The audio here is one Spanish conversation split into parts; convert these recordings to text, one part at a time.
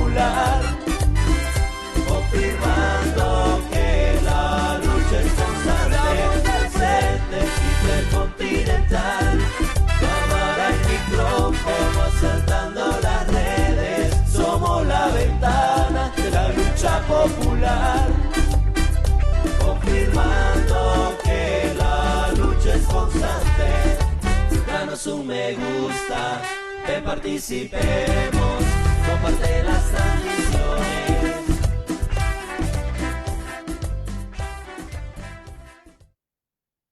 popular, confirmando que la lucha es constante, presente intercontinental, cámara y micrófono asaltando las redes, somos la ventana de la lucha popular, confirmando que la lucha es constante. Danos un me gusta, ven participemos, comparte las transmisiones.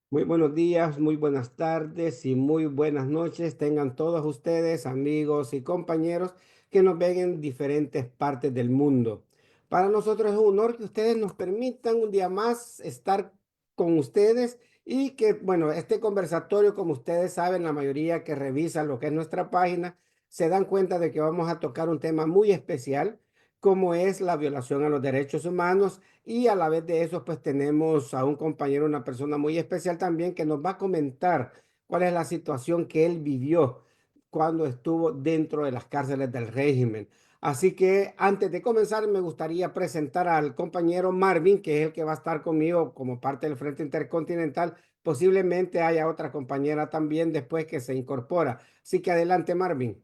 Muy buenos días, muy buenas tardes y muy buenas noches. Tengan todos ustedes, amigos y compañeros que nos ven en diferentes partes del mundo. Para nosotros es un honor que ustedes nos permitan un día más estar con ustedes y que, bueno, este conversatorio, como ustedes saben, la mayoría que revisan lo que es nuestra página, se dan cuenta de que vamos a tocar un tema muy especial, como es la violación a los derechos humanos. Y a la vez de eso, pues tenemos a un compañero, una persona muy especial también, que nos va a comentar cuál es la situación que él vivió cuando estuvo dentro de las cárceles del régimen. Así que antes de comenzar, me gustaría presentar al compañero Marvin, que es el que va a estar conmigo como parte del Frente Intercontinental. Posiblemente haya otra compañera también después que se incorpora. Así que adelante, Marvin.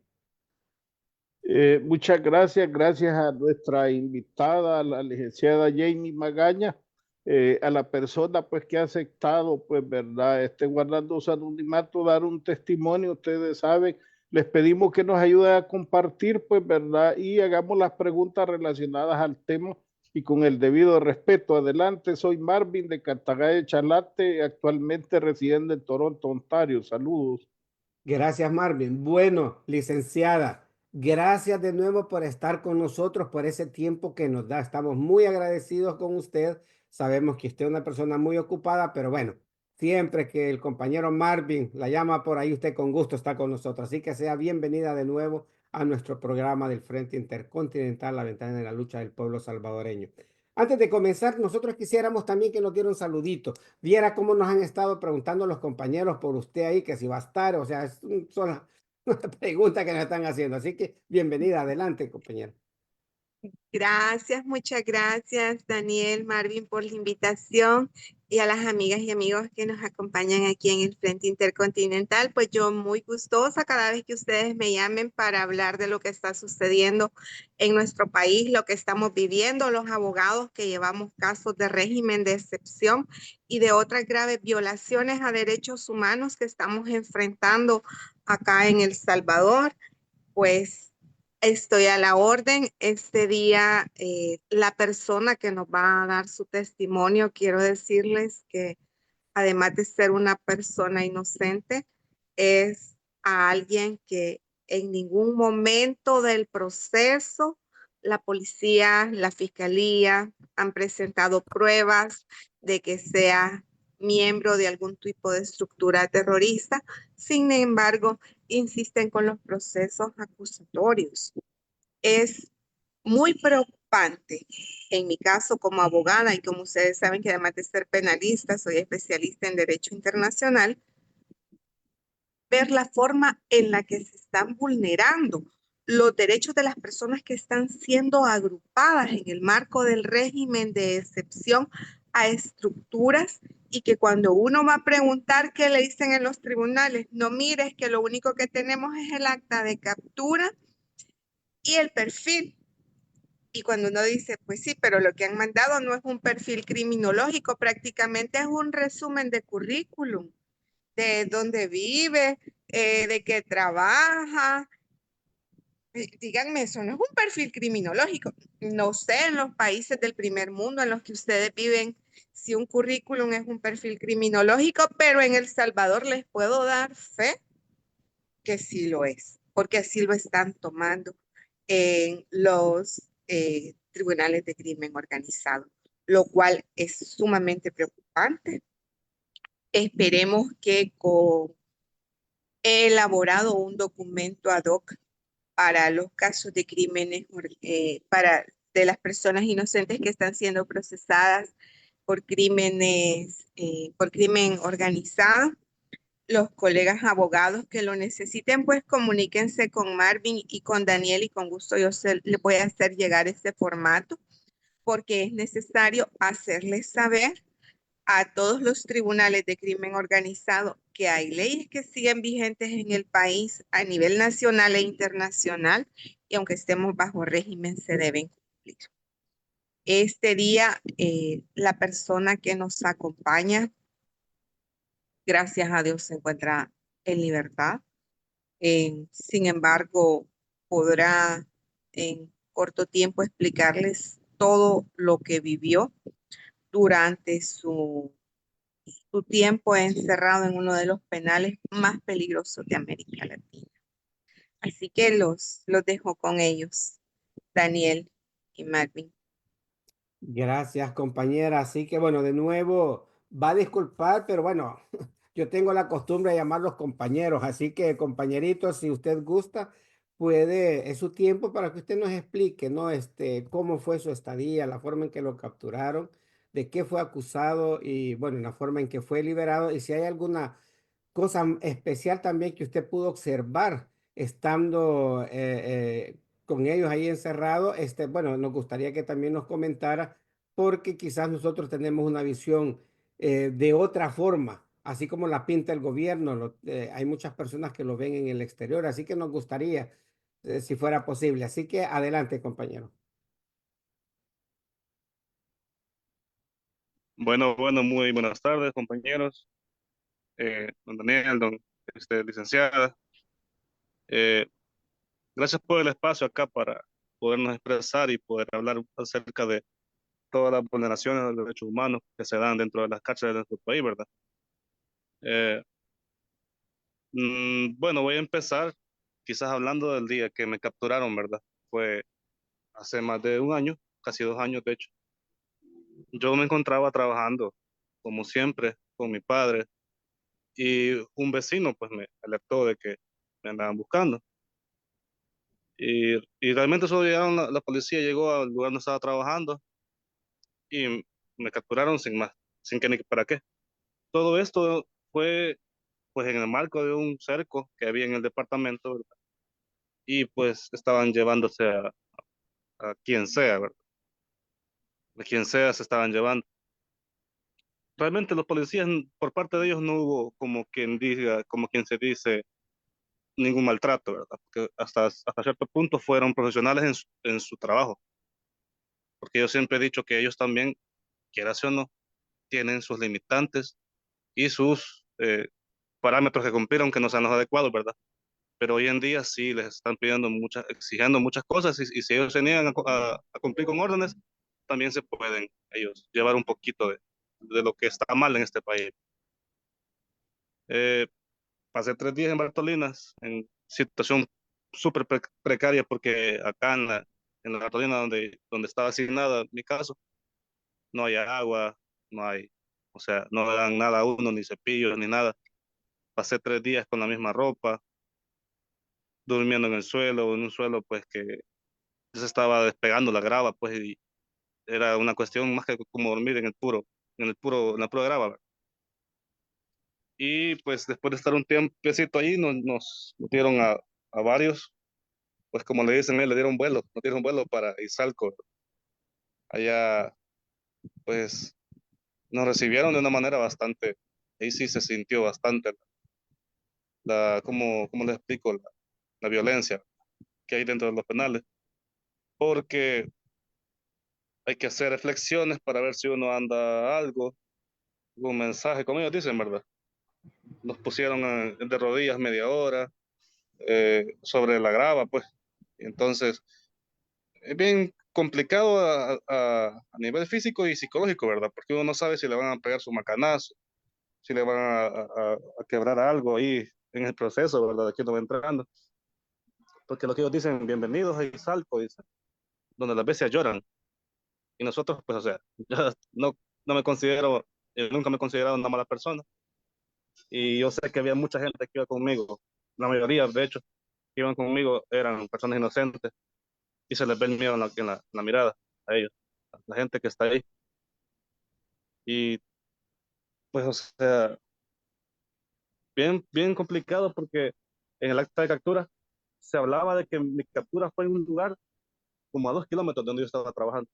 Muchas gracias, gracias a nuestra invitada, la licenciada Jamie Magaña, a la persona pues que ha aceptado, pues verdad, guardando su anonimato, dar un testimonio. Ustedes saben, les pedimos que nos ayuden a compartir, pues verdad, y hagamos las preguntas relacionadas al tema y con el debido respeto. Adelante, soy Marvin de Cartagena Chalate, actualmente residiendo en Toronto, Ontario. Saludos. Gracias, Marvin. Bueno, licenciada, gracias de nuevo por estar con nosotros, por ese tiempo que nos da. Estamos muy agradecidos con usted. Sabemos que usted es una persona muy ocupada, pero bueno, siempre que el compañero Marvin la llama por ahí, usted con gusto está con nosotros. Así que sea bienvenida de nuevo a nuestro programa del Frente Intercontinental, la ventana de la lucha del pueblo salvadoreño. Antes de comenzar, nosotros quisiéramos también que nos diera un saludito, viera cómo nos han estado preguntando los compañeros por usted ahí, que si va a estar, o sea, son las preguntas que nos están haciendo. Así que bienvenida, adelante, compañero. Gracias, muchas gracias, Daniel, Marvin, por la invitación y a las amigas y amigos que nos acompañan aquí en el Frente Intercontinental. Pues yo muy gustosa cada vez que ustedes me llamen para hablar de lo que está sucediendo en nuestro país, lo que estamos viviendo, los abogados que llevamos casos de régimen de excepción y de otras graves violaciones a derechos humanos que estamos enfrentando acá en El Salvador. Pues estoy a la orden. Este día, la persona que nos va a dar su testimonio, quiero decirles que además de ser una persona inocente, es a alguien que en ningún momento del proceso la policía, la fiscalía han presentado pruebas de que sea miembro de algún tipo de estructura terrorista. Sin embargo, insisten con los procesos acusatorios. Es muy preocupante. En mi caso, como abogada, y como ustedes saben que además de ser penalista, soy especialista en Derecho Internacional, ver la forma en la que se están vulnerando los derechos de las personas que están siendo agrupadas en el marco del régimen de excepción a estructuras, y que cuando uno va a preguntar qué le dicen en los tribunales, no mires que lo único que tenemos es el acta de captura y el perfil. Y cuando uno dice, pues sí, pero lo que han mandado no es un perfil criminológico, prácticamente es un resumen de currículum, de dónde vive, de qué trabaja. Díganme, eso no es un perfil criminológico. No sé en los países del primer mundo en los que ustedes viven si un currículum es un perfil criminológico, pero en El Salvador les puedo dar fe que sí lo es, porque así lo están tomando en los tribunales de crimen organizado, lo cual es sumamente preocupante. Esperemos que he elaborado un documento ad hoc para los casos de crímenes, de las personas inocentes que están siendo procesadas por crímenes, por crimen organizado. los colegas abogados que lo necesiten, pues comuníquense con Marvin y con Daniel y con gusto le voy a hacer llegar este formato porque es necesario hacerles saber a todos los tribunales de crimen organizado que hay leyes que siguen vigentes en el país a nivel nacional e internacional y aunque estemos bajo régimen se deben cumplir. Este día, la persona que nos acompaña, gracias a Dios, se encuentra en libertad. Sin embargo, podrá en corto tiempo explicarles todo lo que vivió durante su tiempo encerrado en uno de los penales más peligrosos de América Latina. Así que los dejo con ellos, Daniel y Marvin. Gracias, compañera. Así que bueno, de nuevo, va a disculpar, pero bueno, yo tengo la costumbre de llamarlos compañeros, así que compañeritos, si usted gusta, puede, es su tiempo para que usted nos explique, ¿no? Cómo fue su estadía, la forma en que lo capturaron, de qué fue acusado y bueno, la forma en que fue liberado y si hay alguna cosa especial también que usted pudo observar estando con ellos ahí encerrados. Bueno, nos gustaría que también nos comentara porque quizás nosotros tenemos una visión de otra forma, así como la pinta el gobierno. Hay muchas personas que lo ven en el exterior, así que nos gustaría si fuera posible. Así que adelante, compañero. Bueno, muy buenas tardes, compañeros. Don Daniel, licenciada. Eh, Gracias por el espacio acá para podernos expresar y poder hablar acerca de todas las vulneraciones de los derechos humanos que se dan dentro de las cárceles de nuestro país, ¿verdad? Eh, bueno, voy a empezar quizás hablando del día que me capturaron, ¿verdad? Fue hace más de un año, casi 2 años, de hecho. Yo me encontraba trabajando, como siempre, con mi padre y un vecino pues me alertó de que me andaban buscando. Y realmente solo llegaron, la policía llegó al lugar donde estaba trabajando y me capturaron sin más, sin que ni para qué. Todo esto fue pues en el marco de un cerco que había en el departamento, ¿verdad? Y pues estaban llevándose a quien sea, ¿verdad? A quien sea se estaban llevando. Realmente los policías, por parte de ellos no hubo como quien diga, como quien se dice, ningún maltrato, ¿verdad? Porque hasta cierto punto fueron profesionales en su trabajo, porque yo siempre he dicho que ellos también, quieras o no, tienen sus limitantes y sus parámetros que cumplir, aunque no sean los adecuados, ¿verdad? Pero hoy en día sí les están pidiendo muchas, exigiendo muchas cosas y si ellos se niegan a cumplir con órdenes, también se pueden ellos llevar un poquito de lo que está mal en este país. Eh, Pasé 3 días en Bartolinas en situación súper precaria porque acá en la Bartolina donde estaba asignada mi caso, no hay agua, no hay, o sea, no le dan nada a uno, ni cepillos, ni nada. Pasé 3 días con la misma ropa, durmiendo en el suelo, en un suelo pues que se estaba despegando la grava, pues y era una cuestión más que como dormir en la pura grava, ¿verdad? Y pues después de estar un tiempecito ahí, nos dieron a varios, pues como le dicen, le dieron vuelo, nos dieron vuelo para Izalco. Allá, pues, nos recibieron de una manera bastante, ahí sí se sintió bastante ¿cómo les explico? La violencia que hay dentro de los penales, porque hay que hacer reflexiones para ver si uno anda algo, un mensaje, como ellos dicen, ¿verdad? Nos pusieron de rodillas media hora sobre la grava, pues. Entonces, es bien complicado a nivel físico y psicológico, ¿verdad? Porque uno no sabe si le van a pegar su macanazo, si le van a quebrar algo ahí en el proceso, ¿verdad? Aquí uno va entrando. Porque lo que ellos dicen, bienvenidos a Izalco, dicen, donde las bestias lloran. Y nosotros, pues, o sea, yo no me considero, nunca me he considerado una mala persona. Y yo sé que había mucha gente que iba conmigo, la mayoría, de hecho, que iban conmigo eran personas inocentes y se les ve el miedo en la mirada a ellos, a la gente que está ahí. Y pues, o sea, bien complicado porque en el acta de captura se hablaba de que mi captura fue en un lugar como a 2 kilómetros de donde yo estaba trabajando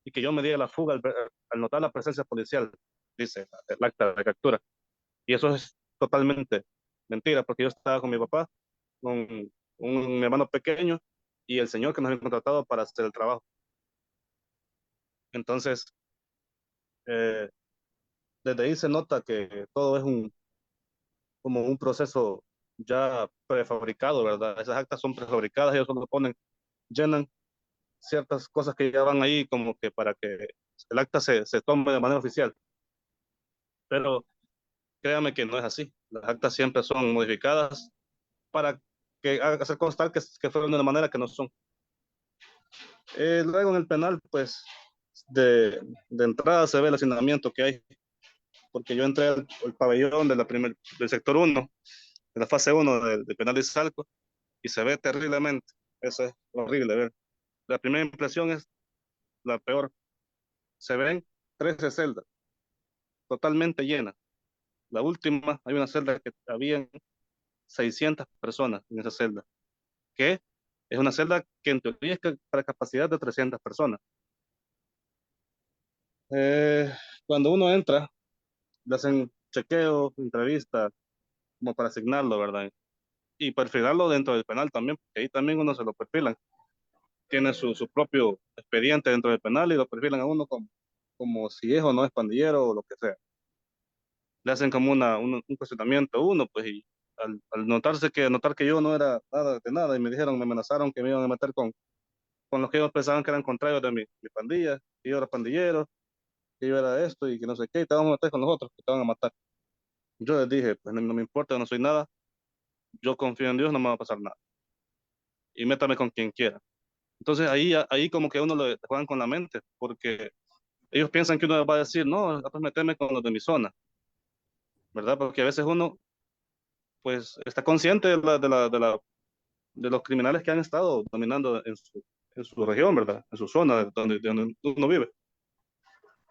y que yo me di a la fuga al notar la presencia policial, dice el acta de captura. Y eso es totalmente mentira porque yo estaba con mi papá, con mi hermano pequeño y el señor que nos había contratado para hacer el trabajo. Entonces, eh, desde ahí se nota que todo es como un proceso ya prefabricado, ¿verdad? Esas actas son prefabricadas, ellos solo llenan ciertas cosas que ya van ahí como que para que el acta se tome de manera oficial. Pero créame que no es así. Las actas siempre son modificadas para hacer constar que fueron de una manera que no son. Luego en el penal, pues de entrada se ve el hacinamiento que hay, porque yo entré al pabellón del sector 1, de la fase 1 del penal de Izalco, y se ve terriblemente. Eso es horrible ver. La primera impresión es la peor. Se ven 13 celdas totalmente llenas. La última, hay una celda que habían 600 personas en esa celda, que es una celda que en teoría es para capacidad de 300 personas. Eh, Cuando uno entra, le hacen chequeo, entrevista, como para asignarlo, ¿verdad? Y perfilarlo dentro del penal también, porque ahí también uno se lo perfilan. Tiene su propio expediente dentro del penal y lo perfilan a uno como si es o no es pandillero o lo que sea. Le hacen como un cuestionamiento a uno, pues, y al notar que yo no era nada de nada, y me amenazaron que me iban a meter con los que ellos pensaban que eran contrarios de mi pandilla, que yo era pandillero, que yo era esto y que no sé qué, y te vamos a meter con los otros, que te van a matar. Yo les dije, pues no me importa, no soy nada, yo confío en Dios, no me va a pasar nada. Y métame con quien quiera. Entonces ahí como que uno le juegan con la mente, porque ellos piensan que uno va a decir, no, pues méteme con los de mi zona, ¿verdad? Porque a veces uno, pues, está consciente de los criminales que han estado dominando en su región, ¿verdad? En su zona, donde uno vive.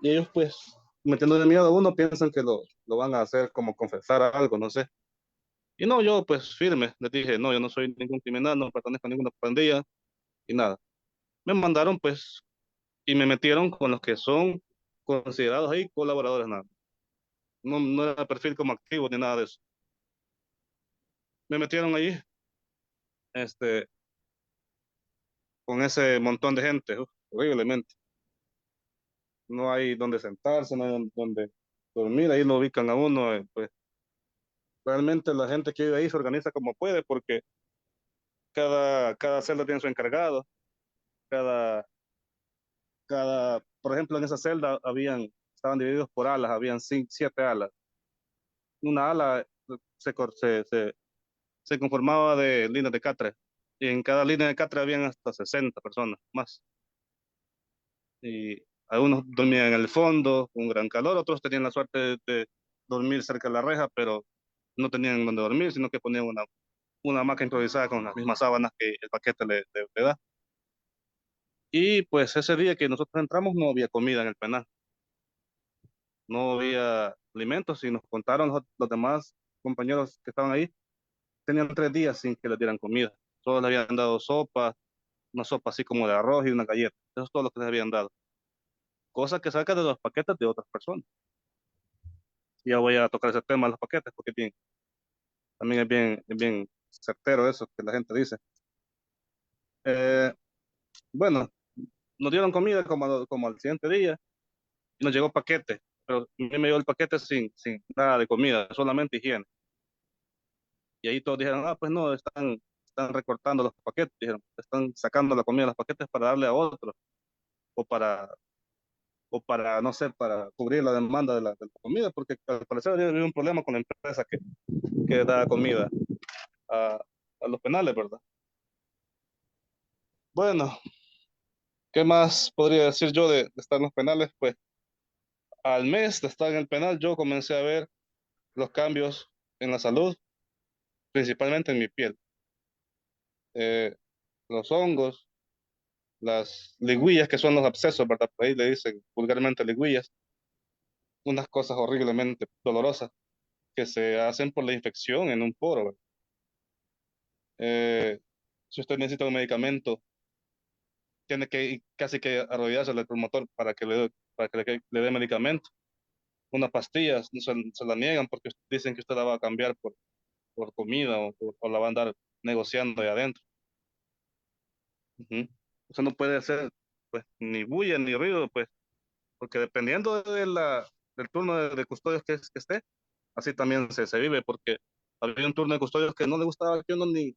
Y ellos, pues, metiendo de miedo a uno, piensan que lo van a hacer como confesar algo, no sé. Y no, yo, pues, firme, les dije, no, yo no soy ningún criminal, no pertenezco a ninguna pandilla, y nada. Me mandaron, pues, y me metieron con los que son considerados ahí colaboradores, nada. No, no era perfil como activo ni nada de eso. Me metieron ahí, este, con ese montón de gente, horriblemente. No hay donde sentarse, no hay donde dormir, ahí lo ubican a uno, pues realmente la gente que vive ahí se organiza como puede, porque cada celda tiene su encargado, cada, por ejemplo, en esa celda estaban divididos por alas, habían 7 alas. Una ala se conformaba de líneas de catre, y en cada línea de catre habían hasta 60 personas más. Y algunos dormían en el fondo, un gran calor, otros tenían la suerte de dormir cerca de la reja, pero no tenían donde dormir, sino que ponían una hamaca improvisada con las mismas sábanas que el paquete le da. Y pues ese día que nosotros entramos no había comida en el penal, no había alimentos y nos contaron los demás compañeros que estaban ahí, tenían 3 días sin que les dieran comida. Todos les habían dado sopa, una sopa así como de arroz y una galleta. Eso es todo lo que les habían dado. Cosa que saca de los paquetes de otras personas. Ya voy a tocar ese tema de los paquetes porque también es bien certero eso que la gente dice. Eh, bueno, nos dieron comida como al siguiente día y nos llegó paquete, pero a mí me llegó el paquete sin nada de comida, solamente higiene. Y ahí todos dijeron, pues no, están recortando los paquetes, dijeron, están sacando la comida de los paquetes para darle a otros o para, no sé, para cubrir la demanda de la comida, porque al parecer había un problema con la empresa que da comida a, a los penales, ¿verdad? Bueno, ¿qué más podría decir yo de estar en los penales? Pues al mes de estar en el penal yo comencé a ver los cambios en la salud, principalmente en mi piel. Eh, los hongos, las ligüillas, que son los abscesos, ¿verdad? Por ahí le dicen vulgarmente ligüillas, unas cosas horriblemente dolorosas. que se hacen por la infección en un poro, ¿verdad? Si usted necesita un medicamento, tiene que casi que arrodillarse al promotor para que le dé medicamento. Una pastilla no se la niegan porque dicen que usted la va a cambiar por comida o la va a andar negociando ahí adentro. Ujú. Usted no puede hacer pues ni bulla ni ruido, pues, porque dependiendo del turno de custodios que esté, así también se vive, porque había un turno de custodios que no le gustaba que uno ni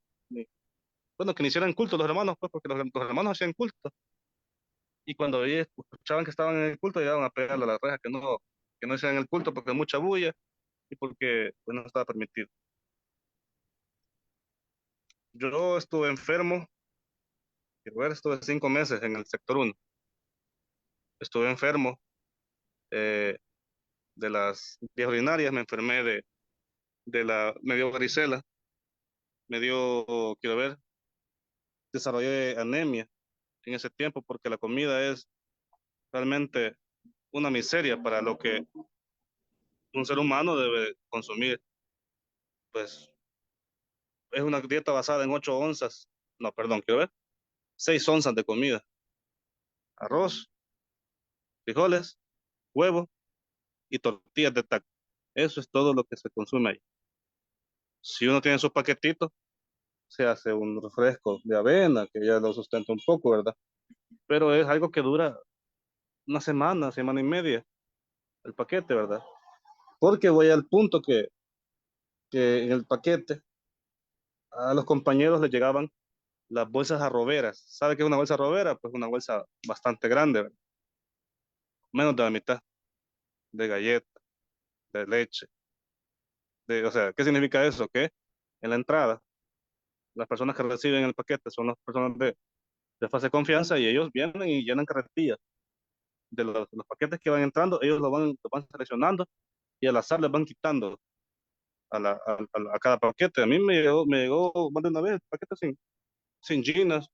bueno, que ni hicieran culto los hermanos, pues, porque los hermanos hacían culto, y cuando ellos escuchaban que estaban en el culto, llegaban a pegarle a la reja que no hicieran el culto porque hay mucha bulla y porque pues, no estaba permitido. Yo estuve enfermo, quiero ver, estuve 5 meses en el sector 1. Estuve enfermo eh, de las vías urinarias, me enfermé me dio varicela, quiero ver, desarrollé anemia en ese tiempo porque la comida es realmente una miseria para lo que un ser humano debe consumir. Pues es una dieta basada en 8 onzas, no, perdón, quiero ver, 6 onzas de comida, arroz, frijoles, huevo y tortillas de taco. Eso es todo lo que se consume ahí. Si uno tiene su paquetito, se hace un refresco de avena, que ya lo sustenta un poco, ¿verdad? Pero es algo que dura una semana, semana y media, el paquete, ¿verdad? Porque voy al punto que en el paquete a los compañeros les llegaban las bolsas arroberas. ¿Sabe qué es una bolsa arrobera? Pues una bolsa bastante grande, ¿verdad? Menos de la mitad, de galletas, de leche. O sea, ¿qué significa eso? Que en la entrada, las personas que reciben el paquete son las personas de fase de confianza y ellos vienen y llenan carretillas de los paquetes que van entrando, ellos lo van seleccionando y al azar les van quitando a cada paquete. A mí me llegó más de una vez paquetes sin ginas,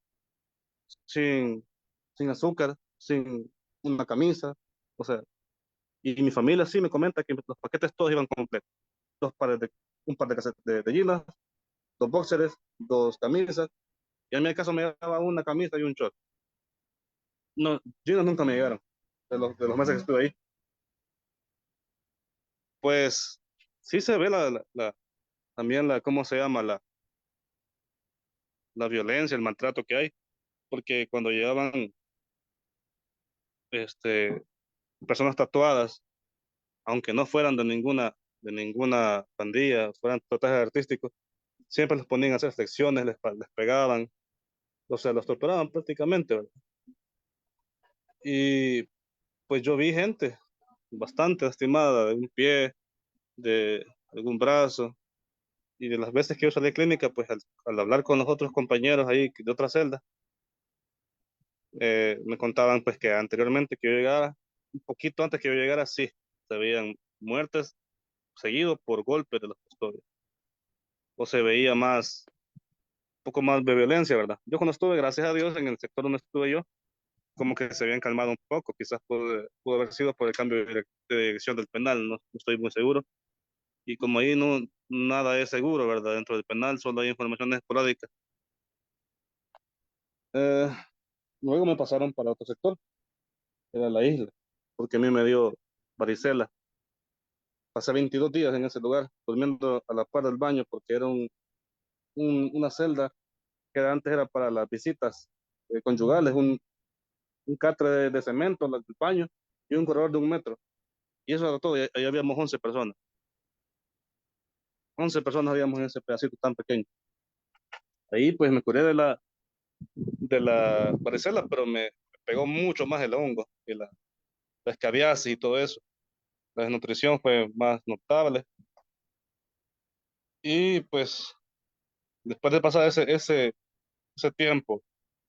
sin, sin azúcar, sin una camisa, o sea, y mi familia sí me comenta que los paquetes todos iban completos. Dos pares de, un par de, de ginas, dos boxers, dos camisas, y a mí acaso me daba una camisa y un short. No, ginas nunca me llegaron, de los meses que estuve ahí. Pues sí se ve también ¿cómo se llama? La violencia, el maltrato que hay, porque cuando llegaban este, personas tatuadas, aunque no fueran de ninguna pandilla, fueran tatuajes artísticos, siempre los ponían a hacer flexiones, les pegaban, o sea, los torturaban prácticamente, ¿verdad? Y pues yo vi gente bastante lastimada de un pie, de algún brazo, y de las veces que yo salí de clínica, pues al hablar con los otros compañeros ahí de otra celda, me contaban pues que anteriormente que yo llegara, un poquito antes que yo llegara, sí, se veían muertes seguido por golpes de los custodios, o se veía un poco más de violencia, ¿verdad? Yo cuando estuve, gracias a Dios, en el sector donde estuve yo, como que se habían calmado un poco, quizás pudo haber sido por el cambio de dirección del penal, no estoy muy seguro, y como ahí no, nada es seguro, ¿verdad? Dentro del penal solo hay informaciones esporádicas. Eh, Luego me pasaron para otro sector, que era la isla, porque a mí me dio varicela. Pasé 22 días en ese lugar, durmiendo a la par del baño, porque era una celda que antes era para las visitas conyugales, un catre de cemento, del baño, y un corredor de 1 metro. Y eso era todo, y ahí habíamos 11 personas. 11 personas habíamos en ese pedacito tan pequeño. Ahí pues me curé de la varicela, pero me pegó mucho más el hongo y la escabiasis y todo eso. La desnutrición fue más notable. Y pues después de pasar ese tiempo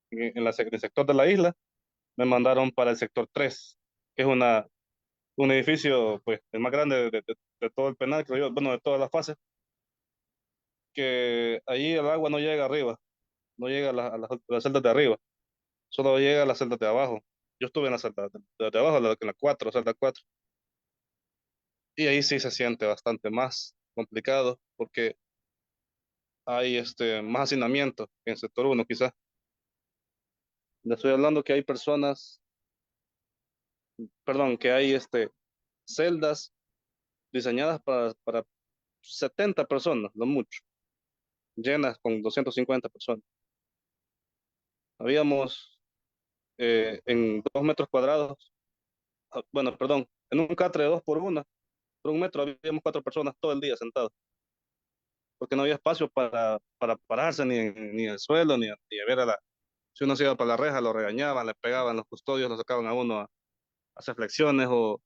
en el sector de la isla, me mandaron para el sector 3, que es un edificio, pues, el más grande de todo el penal, creo yo, bueno, de todas las fases, que ahí el agua no llega arriba, no llega a las celdas de arriba, solo llega a las celdas de abajo. Yo estuve en la celda de abajo, en la 4, celda 4, y ahí sí se siente bastante más complicado porque hay más hacinamiento que en sector 1 quizás. Le estoy hablando que hay personas, perdón, que hay celdas diseñadas para 70 personas, no mucho, llenas con 250 personas. Habíamos en 2 metros cuadrados, bueno, perdón, en un catre de 2 por 1, por 1 metro habíamos 4 personas todo el día sentados, porque no había espacio para pararse ni en el suelo, ni a ver si uno se iba para la reja, lo regañaban, le pegaban los custodios, lo sacaban a uno a hacer flexiones o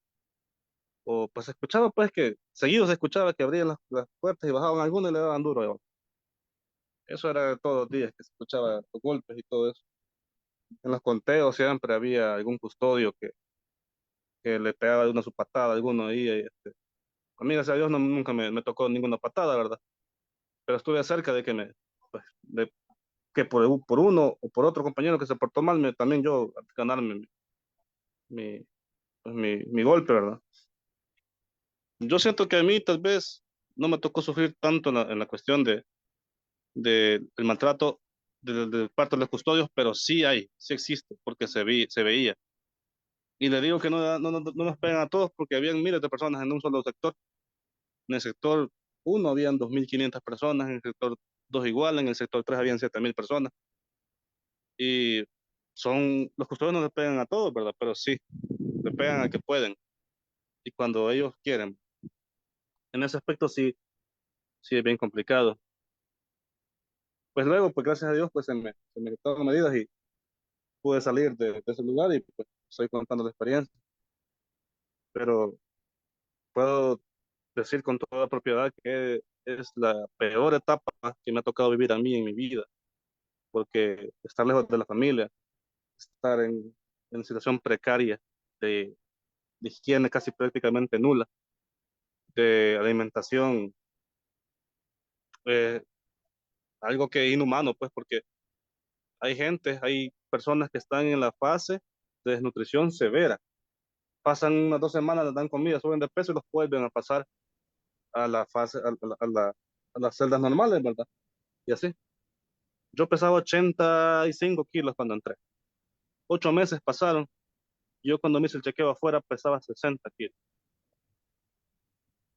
pues se escuchaba pues que seguido se escuchaba que abrían las puertas y bajaban algunos y le daban duro. Eso era todos los días que se escuchaba los golpes y todo eso. En los conteos siempre había algún custodio que le pegaba de una su patada a alguno ahí. A mí, gracias a Dios, nunca me tocó ninguna patada, ¿verdad? Pero estuve cerca de que pues, que por uno o por otro compañero que se portó mal, también yo ganarme mi, mi golpe, ¿verdad? Yo siento que a mí tal vez no me tocó sufrir tanto en la cuestión del maltrato de parte de los custodios, pero sí existe, porque se veía. Y le digo que no nos pegan a todos porque habían miles de personas en un solo sector. En el sector 1 habían 2.500 personas, en el sector 2 igual, en el sector 3 habían 7.000 personas. Y los custodios no le pegan a todos, ¿verdad? Pero sí, le pegan a que pueden y cuando ellos quieren. En ese aspecto sí es bien complicado. Pues luego, pues gracias a Dios, pues se me quitaron medidas y pude salir de ese lugar y pues estoy contando la experiencia. Pero puedo decir con toda propiedad que es la peor etapa que me ha tocado vivir a mí en mi vida, porque estar lejos de la familia, estar en situación precaria de higiene casi prácticamente nula, de alimentación, eh, algo que es inhumano, pues porque hay personas que están en la fase de desnutrición severa, pasan unas 2 semanas, les dan comida, suben de peso y los vuelven a pasar a la fase, a las celdas normales, ¿verdad? Y así. Yo pesaba 85 kilos cuando entré. 8 meses pasaron. Yo cuando me hice el chequeo afuera pesaba 60 kilos.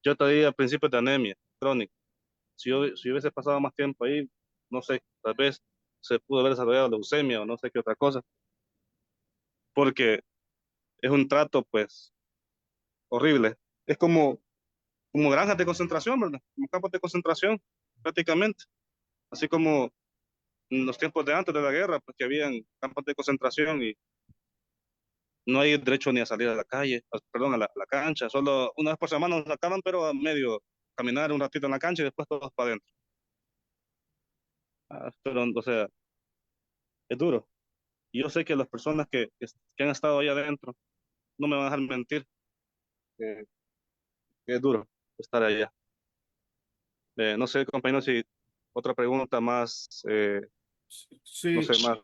Yo tenía principios de anemia crónica. Si hubiese pasado más tiempo ahí, no sé, tal vez se pudo haber desarrollado leucemia o no sé qué otra cosa. Porque es un trato, pues, horrible. Es como granjas de concentración, ¿verdad? Como campos de concentración, prácticamente. Así como en los tiempos de antes de la guerra, pues que habían campos de concentración y no hay derecho ni a salir a la calle, perdón, a la cancha. Solo una vez por semana nos sacaban, pero a medio caminar un ratito en la cancha y después todos para adentro. Pero, o sea, es duro. Y yo sé que las personas que han estado ahí adentro no me van a dejar mentir, que, que es duro estar allá. No sé, compañero, si otra pregunta más, no Sí, sé, más.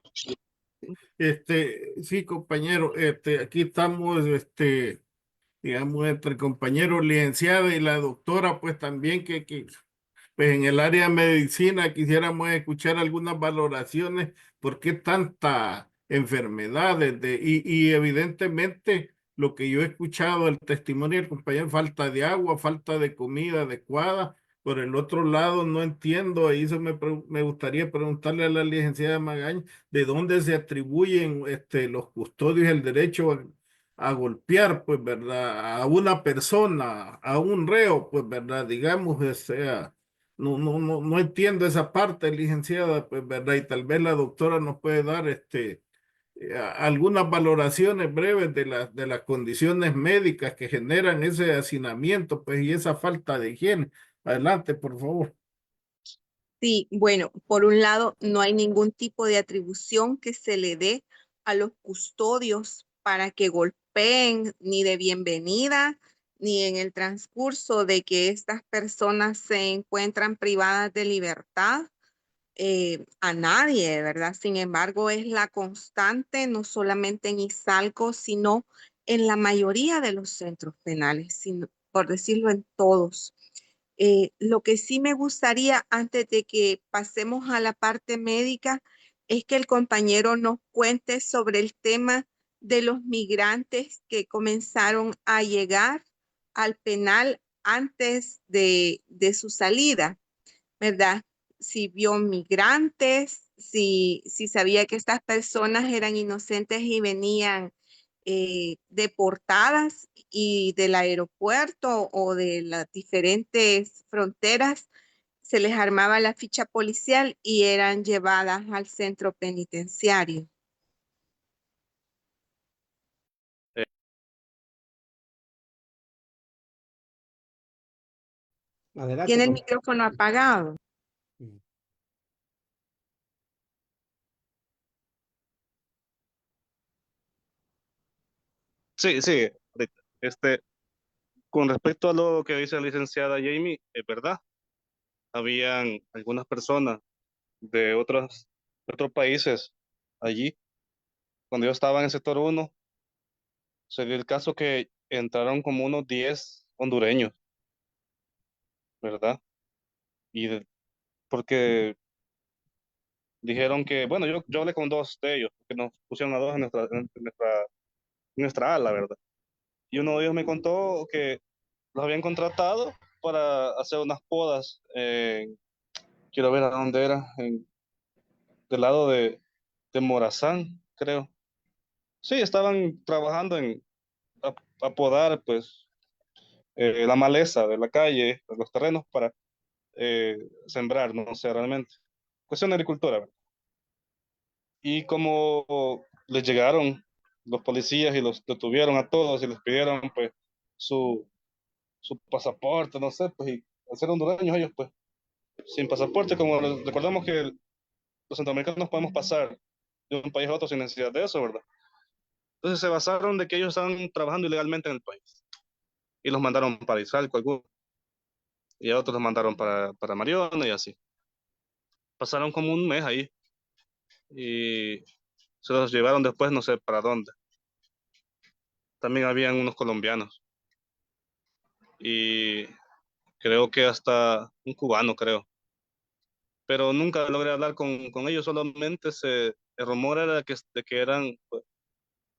sí, compañero, aquí estamos, digamos, entre el compañero licenciado y la doctora, pues también que pues en el área de medicina quisiéramos escuchar algunas valoraciones, por qué tanta enfermedades y evidentemente lo que yo he escuchado, el testimonio del compañero, falta de agua, falta de comida adecuada. Por el otro lado, no entiendo, ahí me gustaría preguntarle a la licenciada Magaña, ¿de dónde se atribuyen los custodios el derecho a golpear, pues, ¿verdad? A una persona, a un reo, pues, ¿verdad? Digamos, o sea, no entiendo esa parte, licenciada, pues, ¿verdad? Y tal vez la doctora nos puede dar algunas valoraciones breves de las condiciones médicas que generan ese hacinamiento, pues, y esa falta de higiene. Adelante, por favor. Sí, bueno, por un lado, no hay ningún tipo de atribución que se le dé a los custodios para que golpeen ni de bienvenida, ni en el transcurso de que estas personas se encuentran privadas de libertad, a nadie, ¿verdad? Sin embargo, es la constante, no solamente en Izalco, sino en la mayoría de los centros penales, por decirlo en todos. Lo que sí me gustaría, antes de que pasemos a la parte médica, es que el compañero nos cuente sobre el tema de los migrantes que comenzaron a llegar al penal antes de su salida, ¿verdad? Si vio migrantes, si sabía que estas personas eran inocentes y venían deportadas y del aeropuerto o de las diferentes fronteras se les armaba la ficha policial y eran llevadas al centro penitenciario. Adelante. Tiene el micrófono apagado. Sí, sí, ahorita. Con respecto a lo que dice la licenciada Jamie, es verdad, habían algunas personas de otros países allí. Cuando yo estaba en el sector 1, se dio el caso que entraron como unos 10 hondureños, ¿verdad? Porque dijeron que, bueno, yo hablé con dos de ellos, que nos pusieron a dos en nuestra ala, ¿verdad? Y uno de ellos me contó que los habían contratado para hacer unas podas, quiero ver a dónde era, del lado de Morazán, creo. Sí, estaban trabajando a podar, pues, la maleza de la calle, de los terrenos para sembrar, no sé, realmente. Cuestión de agricultura, ¿verdad? Y como les llegaron los policías y los detuvieron a todos y les pidieron, pues, su, su pasaporte, no sé, pues, y al ser hondureños ellos, pues, sin pasaporte, como recordamos que los centroamericanos podemos pasar de un país a otro sin necesidad de eso, ¿verdad? Entonces se basaron de que ellos estaban trabajando ilegalmente en el país y los mandaron para Izalco algunos, y a otros los mandaron para Mariona y así. Pasaron como un mes ahí y se los llevaron después no sé para dónde. También habían unos colombianos y creo que hasta un cubano, creo. Pero nunca logré hablar con ellos, solamente el rumor era de que eran, pues,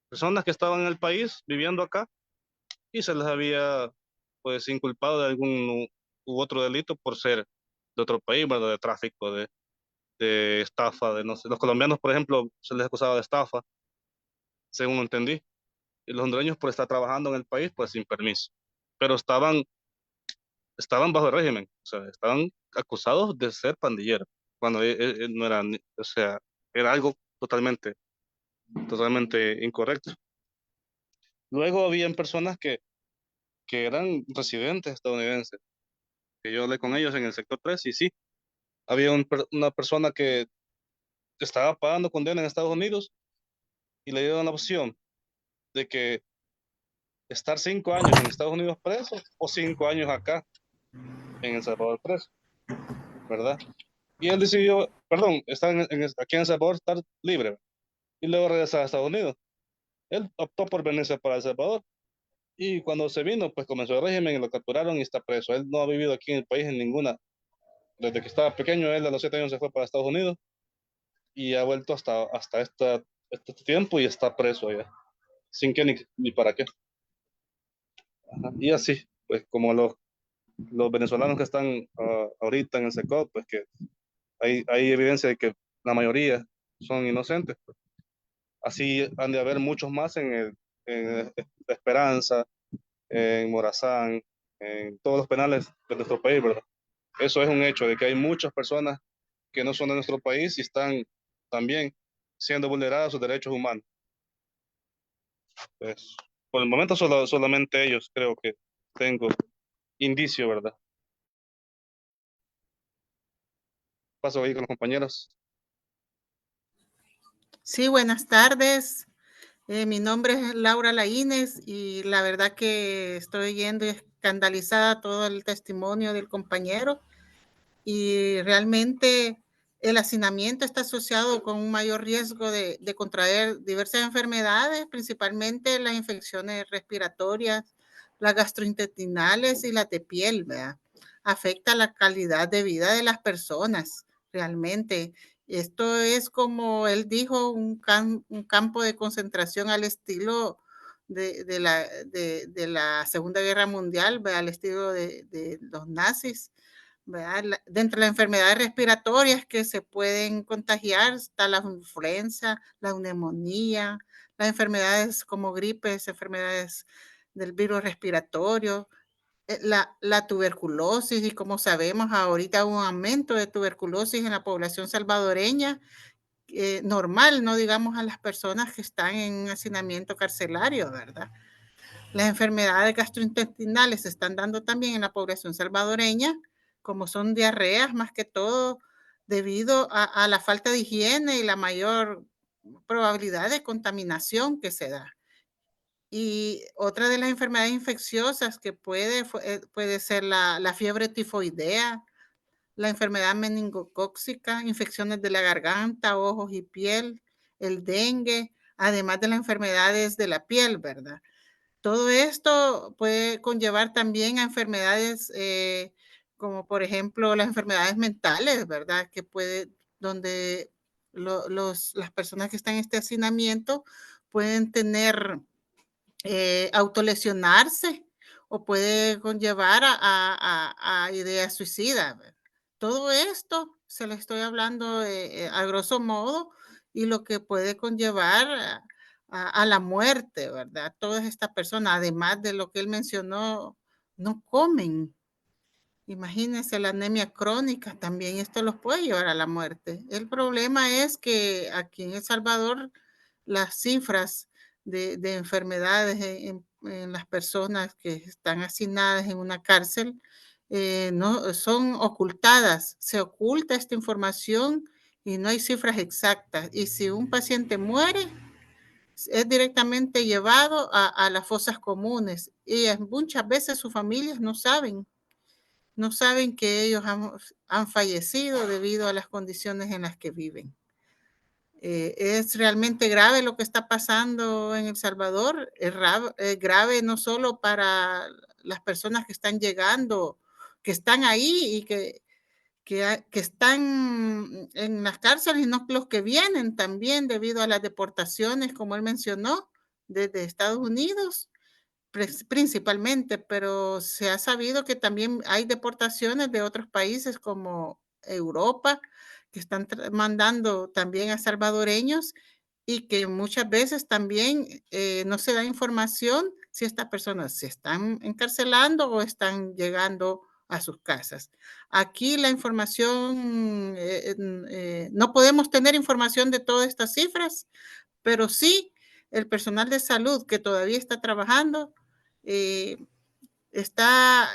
personas que estaban en el país viviendo acá y se les había, pues, inculpado de algún u otro delito por ser de otro país, ¿verdad? De tráfico, de estafa, de no sé. Los colombianos, por ejemplo, se les acusaba de estafa, según entendí, y los hondureños por estar trabajando en el país, pues sin permiso. Pero estaban bajo el régimen, o sea, estaban acusados de ser pandilleros, cuando no eran, o sea, era algo totalmente incorrecto. Luego habían personas que eran residentes estadounidenses, que yo hablé con ellos en el sector 3 y sí, había una persona que estaba pagando condena en Estados Unidos y le dieron la opción de que estar 5 años en Estados Unidos preso o 5 años acá en El Salvador preso, ¿verdad? Y él decidió, perdón, estar aquí en El Salvador, estar libre y luego regresar a Estados Unidos. Él optó por venirse para El Salvador y cuando se vino, pues comenzó el régimen y lo capturaron y está preso. Él no ha vivido aquí en el país en ninguna. Desde que estaba pequeño, él a los 7 años se fue para Estados Unidos y ha vuelto hasta este tiempo y está preso allá, sin que ni para qué. Ajá. Y así, pues como los venezolanos que están ahorita en el SECOP, pues que hay evidencia de que la mayoría son inocentes. Pues. Así han de haber muchos más en La Esperanza, en Morazán, en todos los penales de nuestro país, ¿verdad? Eso es un hecho de que hay muchas personas que no son de nuestro país y están también siendo vulnerados sus derechos humanos. Pues, por el momento solamente ellos creo que tengo indicio, ¿verdad? Paso ahí con los compañeros. Sí, buenas tardes. Mi nombre es Laura Laínez y la verdad que estoy yendo escandalizada todo el testimonio del compañero y realmente el hacinamiento está asociado con un mayor riesgo de contraer diversas enfermedades, principalmente las infecciones respiratorias, las gastrointestinales y las de piel, ¿verdad? afecta la calidad de vida de las personas, realmente. Esto es como él dijo, un campo de concentración al estilo de la Segunda Guerra Mundial, al estilo de los nazis. Dentro de las enfermedades respiratorias que se pueden contagiar está la influenza, la neumonía, las enfermedades como gripes, enfermedades del virus respiratorio, la tuberculosis, y como sabemos ahorita un aumento de tuberculosis en la población salvadoreña, normal, no digamos a las personas que están en hacinamiento carcelario, ¿verdad? Las enfermedades gastrointestinales se están dando también en la población salvadoreña, como son diarreas más que todo, debido a la falta de higiene y la mayor probabilidad de contaminación que se da. Y otra de las enfermedades infecciosas que puede ser la fiebre tifoidea, la enfermedad meningocócica, infecciones de la garganta, ojos y piel, el dengue, además de las enfermedades de la piel, ¿verdad? Todo esto puede conllevar también a enfermedades como por ejemplo las enfermedades mentales, ¿verdad? Donde las personas que están en este hacinamiento pueden tener autolesionarse o puede conllevar a ideas suicidas. Todo esto se le estoy hablando a grosso modo y lo que puede conllevar a la muerte, ¿verdad? Todas estas personas, además de lo que él mencionó, no comen. Imagínense la anemia crónica, también esto los puede llevar a la muerte. El problema es que aquí en El Salvador las cifras de enfermedades en las personas que están hacinadas en una cárcel no son ocultadas. Se oculta esta información y no hay cifras exactas. Y si un paciente muere, es directamente llevado a las fosas comunes y muchas veces sus familias no saben que ellos han fallecido debido a las condiciones en las que viven. Es realmente grave lo que está pasando en El Salvador, es grave no solo para las personas que están llegando, que están ahí y que están en las cárceles, y no los que vienen también debido a las deportaciones, como él mencionó, desde Estados Unidos principalmente, pero se ha sabido que también hay deportaciones de otros países como Europa, que están mandando también a salvadoreños y que muchas veces también no se da información si estas personas se están encarcelando o están llegando a sus casas. Aquí la información, no podemos tener información de todas estas cifras, pero sí el personal de salud que todavía está trabajando está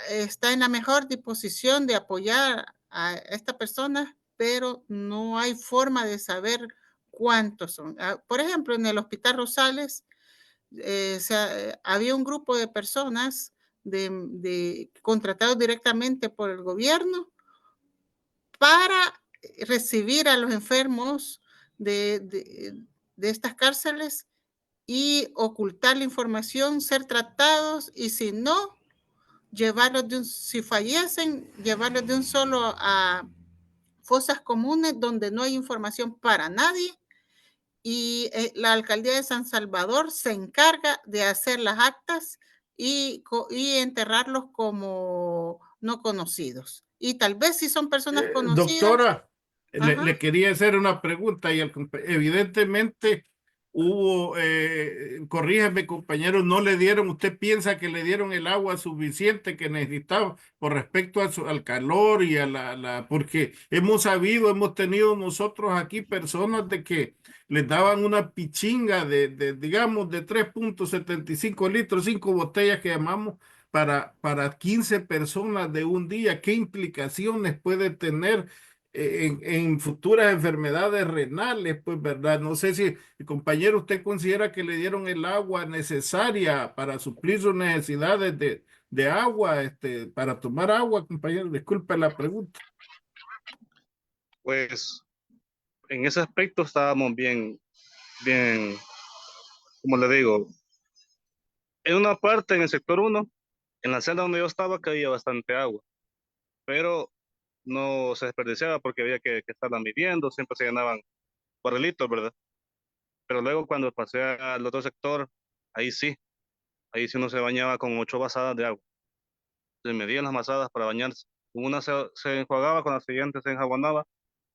en la mejor disposición de apoyar a esta persona, pero no hay forma de saber cuántos son. Por ejemplo, en el Hospital Rosales había un grupo de personas contratados directamente por el gobierno para recibir a los enfermos de estas cárceles y ocultar la información, ser tratados y si no, si fallecen, llevarlos de un solo a fosas comunes donde no hay información para nadie y la alcaldía de San Salvador se encarga de hacer las actas y enterrarlos como no conocidos. Y tal vez si son personas conocidas. Doctora, le quería hacer una pregunta y evidentemente hubo, corríjame compañero, no le dieron, ¿usted piensa que le dieron el agua suficiente que necesitaba por respecto al calor y a porque hemos sabido, hemos tenido nosotros aquí personas de que les daban una pichinga digamos, de 3.75 litros, 5 botellas que llamamos, para 15 personas de un día? ¿Qué implicaciones puede tener en futuras enfermedades renales? Pues, ¿verdad? No sé si, compañero, usted considera que le dieron el agua necesaria para suplir sus necesidades de agua, para tomar agua, compañero. Disculpe la pregunta. Pues en ese aspecto estábamos bien, como le digo, en una parte, en el sector 1, en la celda donde yo estaba, que había bastante agua. pero no se desperdiciaba porque había que estarla midiendo, siempre se llenaban barrilitos, ¿verdad? Pero luego cuando pasé al otro sector, ahí sí, ahí sí uno se bañaba con 8 vasadas de agua. Se medían las masadas para bañarse. Con una se enjuagaba, con la siguiente se enjabonaba,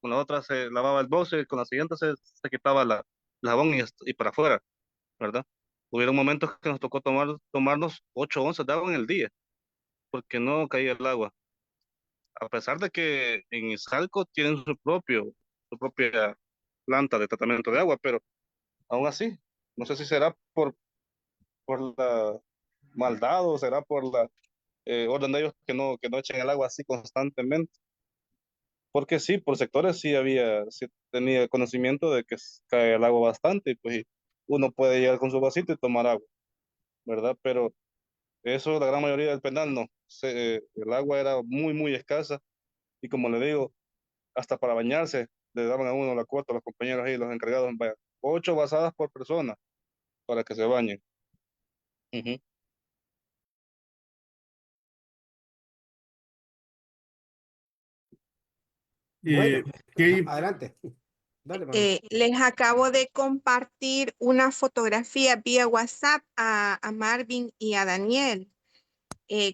con la otra se lavaba el boxe y con la siguiente se quitaba la jabón y para afuera, ¿verdad? Hubieron momentos que nos tocó tomarnos 8 onzas de agua en el día, porque no caía el agua. A pesar de que en Izalco tienen su propia planta de tratamiento de agua, pero aún así, no sé si será por la maldad o será por la orden de ellos que no echen el agua así constantemente. Porque sí, por sectores sí tenía conocimiento de que cae el agua bastante y pues uno puede llegar con su vasito y tomar agua, ¿verdad? Pero eso la gran mayoría del penal no. El agua era muy, muy escasa y como le digo, hasta para bañarse le daban a uno la cuota, los compañeros ahí, los encargados, vaya, 8 vasadas por persona para que se bañen. Ujú. Bueno, ¿Qué, adelante. Dale, Manuel. Les acabo de compartir una fotografía vía WhatsApp a Marvin y a Daniel.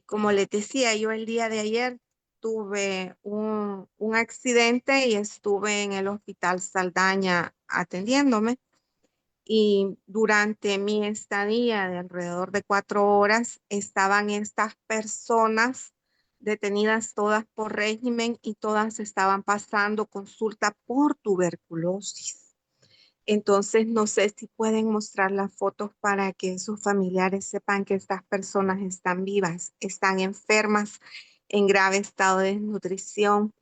Como les decía, yo el día de ayer tuve un accidente y estuve en el Hospital Saldaña atendiéndome. Y durante mi estadía de alrededor de 4 horas estaban estas personas detenidas todas por régimen y todas estaban pasando consulta por tuberculosis. Entonces, no sé si pueden mostrar las fotos para que sus familiares sepan que estas personas están vivas, están enfermas, en grave estado de desnutrición.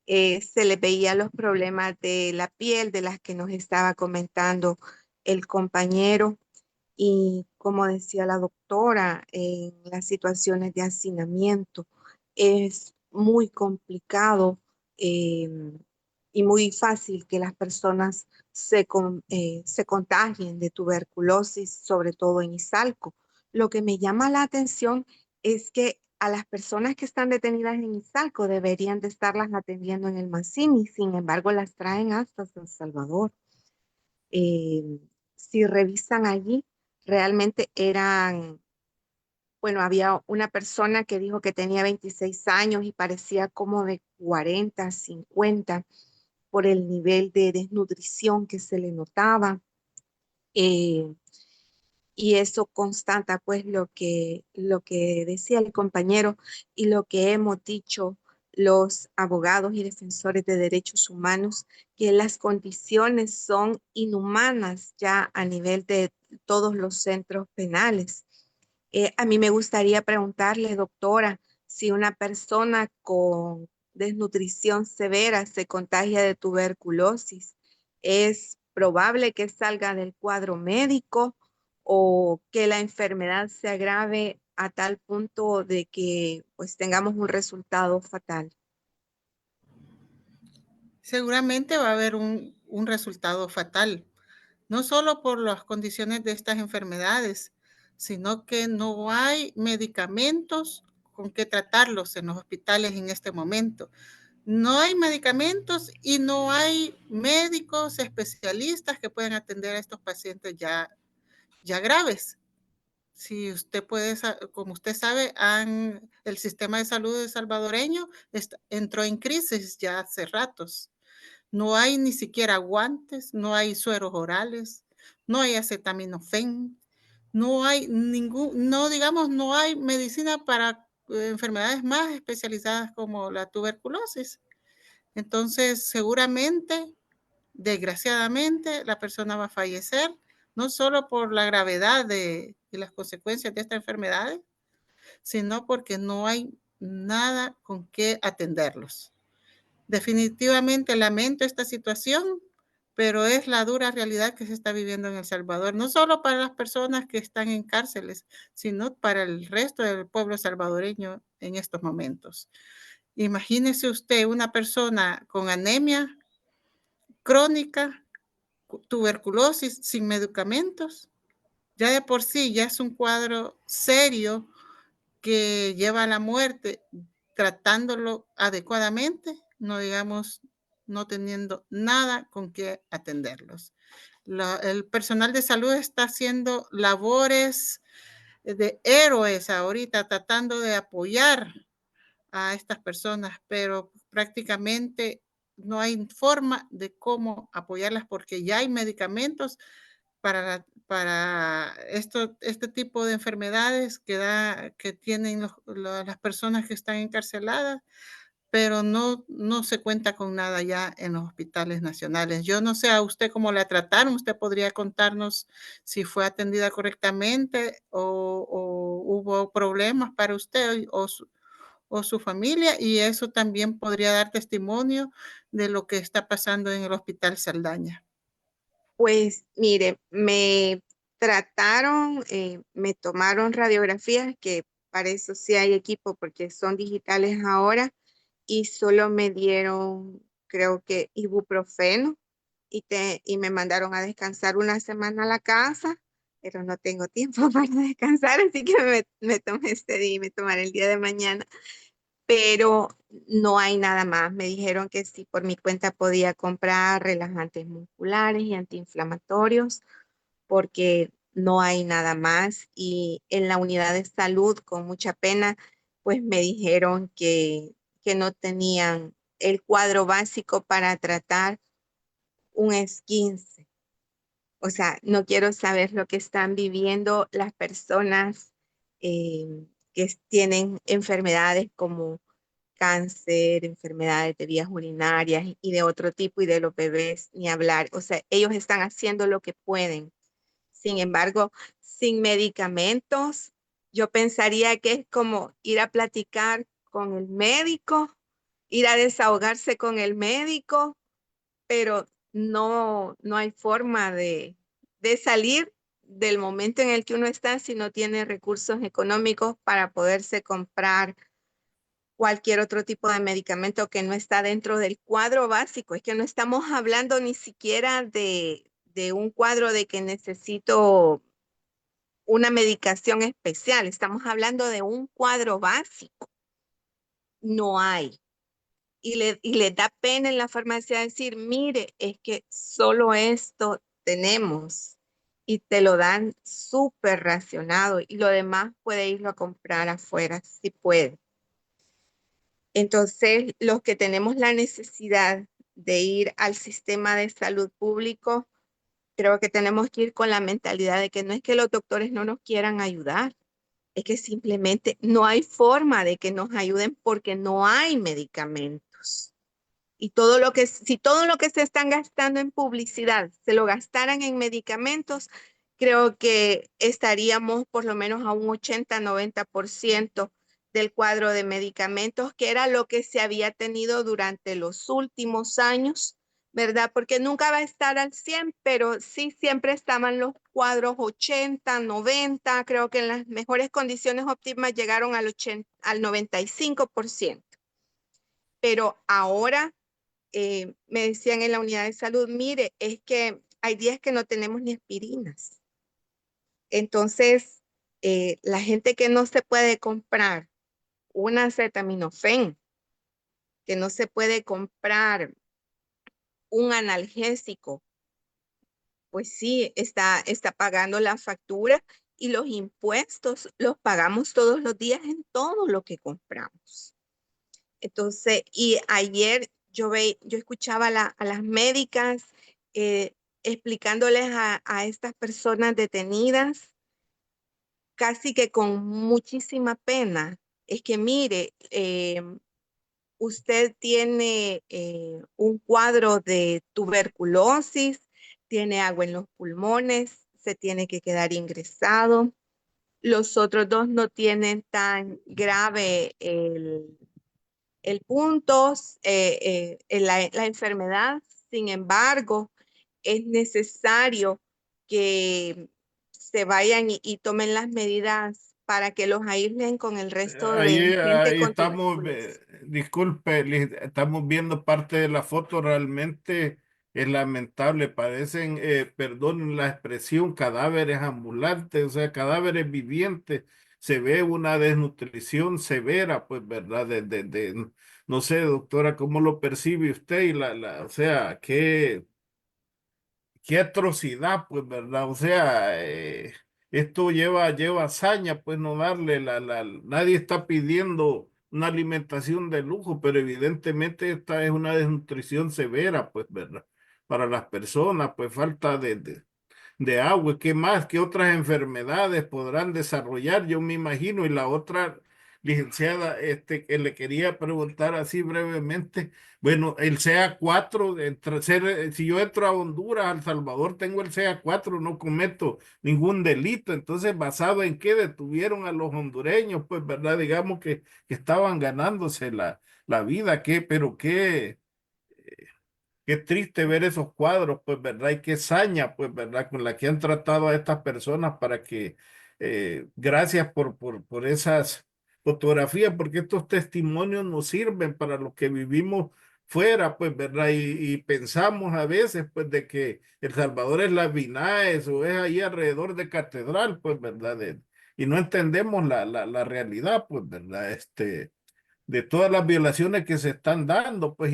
Se les veía los problemas de la piel de las que nos estaba comentando el compañero. Y como decía la doctora, en las situaciones de hacinamiento es muy complicado y muy fácil que las personas se contagien de tuberculosis, sobre todo en Izalco. Lo que me llama la atención es que a las personas que están detenidas en Izalco deberían de estarlas atendiendo en el Massini, sin embargo las traen hasta San Salvador. Eh, si revisan allí, realmente eran, bueno, había una persona que dijo que tenía 26 años y parecía como de 40, 50 por el nivel de desnutrición que se le notaba. Eh, y eso constata pues lo que decía el compañero y lo que hemos dicho los abogados y defensores de derechos humanos, que las condiciones son inhumanas ya a nivel de todos los centros penales. A mí me gustaría preguntarle, doctora, si una persona con desnutrición severa se contagia de tuberculosis, ¿es probable que salga del cuadro médico o que la enfermedad se agrave a tal punto de que pues tengamos un resultado fatal? Seguramente va a haber un resultado fatal, no solo por las condiciones de estas enfermedades, sino que no hay medicamentos con que tratarlos en los hospitales en este momento. No hay medicamentos y no hay médicos especialistas que puedan atender a estos pacientes ya graves. Si usted puede, como usted sabe, el sistema de salud salvadoreño entró en crisis ya hace ratos. No hay ni siquiera guantes, no hay sueros orales, no hay acetaminofén, no hay no hay medicina para enfermedades más especializadas como la tuberculosis. Entonces, seguramente, desgraciadamente, la persona va a fallecer, no solo por la gravedad de las consecuencias de esta enfermedad, sino porque no hay nada con qué atenderlos. Definitivamente lamento esta situación, pero es la dura realidad que se está viviendo en El Salvador, no solo para las personas que están en cárceles, sino para el resto del pueblo salvadoreño en estos momentos. Imagínese usted una persona con anemia crónica, tuberculosis, sin medicamentos. Ya de por sí ya es un cuadro serio que lleva a la muerte tratándolo adecuadamente, no digamos, no teniendo nada con qué atenderlos. El personal de salud está haciendo labores de héroes ahorita, tratando de apoyar a estas personas, pero prácticamente no hay forma de cómo apoyarlas porque ya hay medicamentos para este tipo de enfermedades que tienen las personas que están encarceladas, pero no se cuenta con nada ya en los hospitales nacionales. Yo no sé a usted cómo la trataron, usted podría contarnos si fue atendida correctamente o hubo problemas para usted o su familia, y eso también podría dar testimonio de lo que está pasando en el Hospital Saldaña. Pues mire, me trataron, me tomaron radiografías, que para eso sí hay equipo porque son digitales ahora, y solo me dieron, creo que ibuprofeno, y me mandaron a descansar una semana a la casa, pero no tengo tiempo para descansar, así que me tomé este día y me tomaré el día de mañana. Pero no hay nada más. Me dijeron que sí, por mi cuenta podía comprar relajantes musculares y antiinflamatorios, porque no hay nada más. Y en la unidad de salud, con mucha pena, pues me dijeron que no tenían el cuadro básico para tratar un esguince. O sea, no quiero saber lo que están viviendo las personas que tienen enfermedades como cáncer, enfermedades de vías urinarias y de otro tipo, y de los bebés, ni hablar. O sea, ellos están haciendo lo que pueden. Sin embargo, sin medicamentos, yo pensaría que es como ir a platicar con el médico, ir a desahogarse con el médico, pero no hay forma de salir del momento en el que uno está si no tiene recursos económicos para poderse comprar cualquier otro tipo de medicamento que no está dentro del cuadro básico. Es que no estamos hablando ni siquiera de un cuadro de que necesito una medicación especial. Estamos hablando de un cuadro básico. No hay. Y le da pena en la farmacia decir, mire, es que solo esto tenemos. Y te lo dan súper racionado. Y lo demás puede irlo a comprar afuera, si puede. Entonces, los que tenemos la necesidad de ir al sistema de salud público, creo que tenemos que ir con la mentalidad de que no es que los doctores no nos quieran ayudar, es que simplemente no hay forma de que nos ayuden porque no hay medicamentos. Y si todo lo que se están gastando en publicidad se lo gastaran en medicamentos, creo que estaríamos por lo menos a un 80-90% del cuadro de medicamentos, que era lo que se había tenido durante los últimos años, ¿verdad? Porque nunca va a estar al 100, pero sí siempre estaban los cuadros 80, 90, creo que en las mejores condiciones óptimas llegaron al 95%. Pero ahora me decían en la unidad de salud, mire, es que hay días que no tenemos ni aspirinas. Entonces, la gente que no se puede comprar una acetaminofén, que no se puede comprar un analgésico, pues sí, está pagando la factura, y los impuestos los pagamos todos los días en todo lo que compramos. Entonces, y ayer yo escuchaba a las médicas explicándoles a estas personas detenidas, casi que con muchísima pena. Es que mire, usted tiene un cuadro de tuberculosis, tiene agua en los pulmones, se tiene que quedar ingresado. Los otros dos no tienen tan grave el punto, la enfermedad. Sin embargo, es necesario que se vayan y tomen las medidas para que los aíslen con el resto de gente Ahí con estamos, tuberculosis. disculpe, estamos viendo parte de la foto, realmente es lamentable, parecen, perdonen la expresión, cadáveres ambulantes, o sea, cadáveres vivientes, se ve una desnutrición severa, pues, ¿verdad? No sé, doctora, ¿cómo lo percibe usted? O sea, qué atrocidad, pues, ¿verdad? O sea, esto lleva hazaña, pues, no darle nadie está pidiendo una alimentación de lujo, pero evidentemente esta es una desnutrición severa, pues, ¿verdad? Para las personas, pues, falta de agua. ¿Qué más? ¿Qué otras enfermedades podrán desarrollar? Yo me imagino. Y la otra, licenciada, que le quería preguntar así brevemente. Bueno, el CA4, si yo entro a Honduras, a El Salvador, tengo el CA4, no cometo ningún delito. Entonces, ¿basado en qué detuvieron a los hondureños? Pues, ¿verdad? Digamos que estaban ganándose la vida. Pero qué triste ver esos cuadros, pues, ¿verdad? Y qué saña, pues, ¿verdad? Con la que han tratado a estas personas para que, gracias por esas fotografías, porque estos testimonios nos sirven para los que vivimos fuera, pues, ¿verdad? Y pensamos a veces, pues, de que El Salvador es Las Vinaes o es ahí alrededor de Catedral, pues, ¿verdad? Y no entendemos la realidad, pues, ¿verdad? De todas las violaciones que se están dando, pues,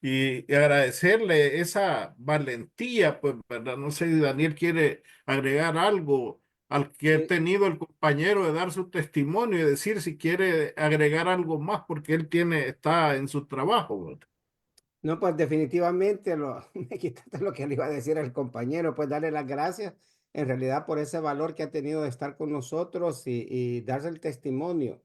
y agradecerle esa valentía, pues, ¿verdad? No sé si Daniel quiere agregar algo al que ha tenido el compañero de dar su testimonio y decir si quiere agregar algo más porque él está en su trabajo, ¿verdad? No, pues definitivamente me quitaste lo que le iba a decir al compañero, pues darle las gracias en realidad por ese valor que ha tenido de estar con nosotros y darse el testimonio.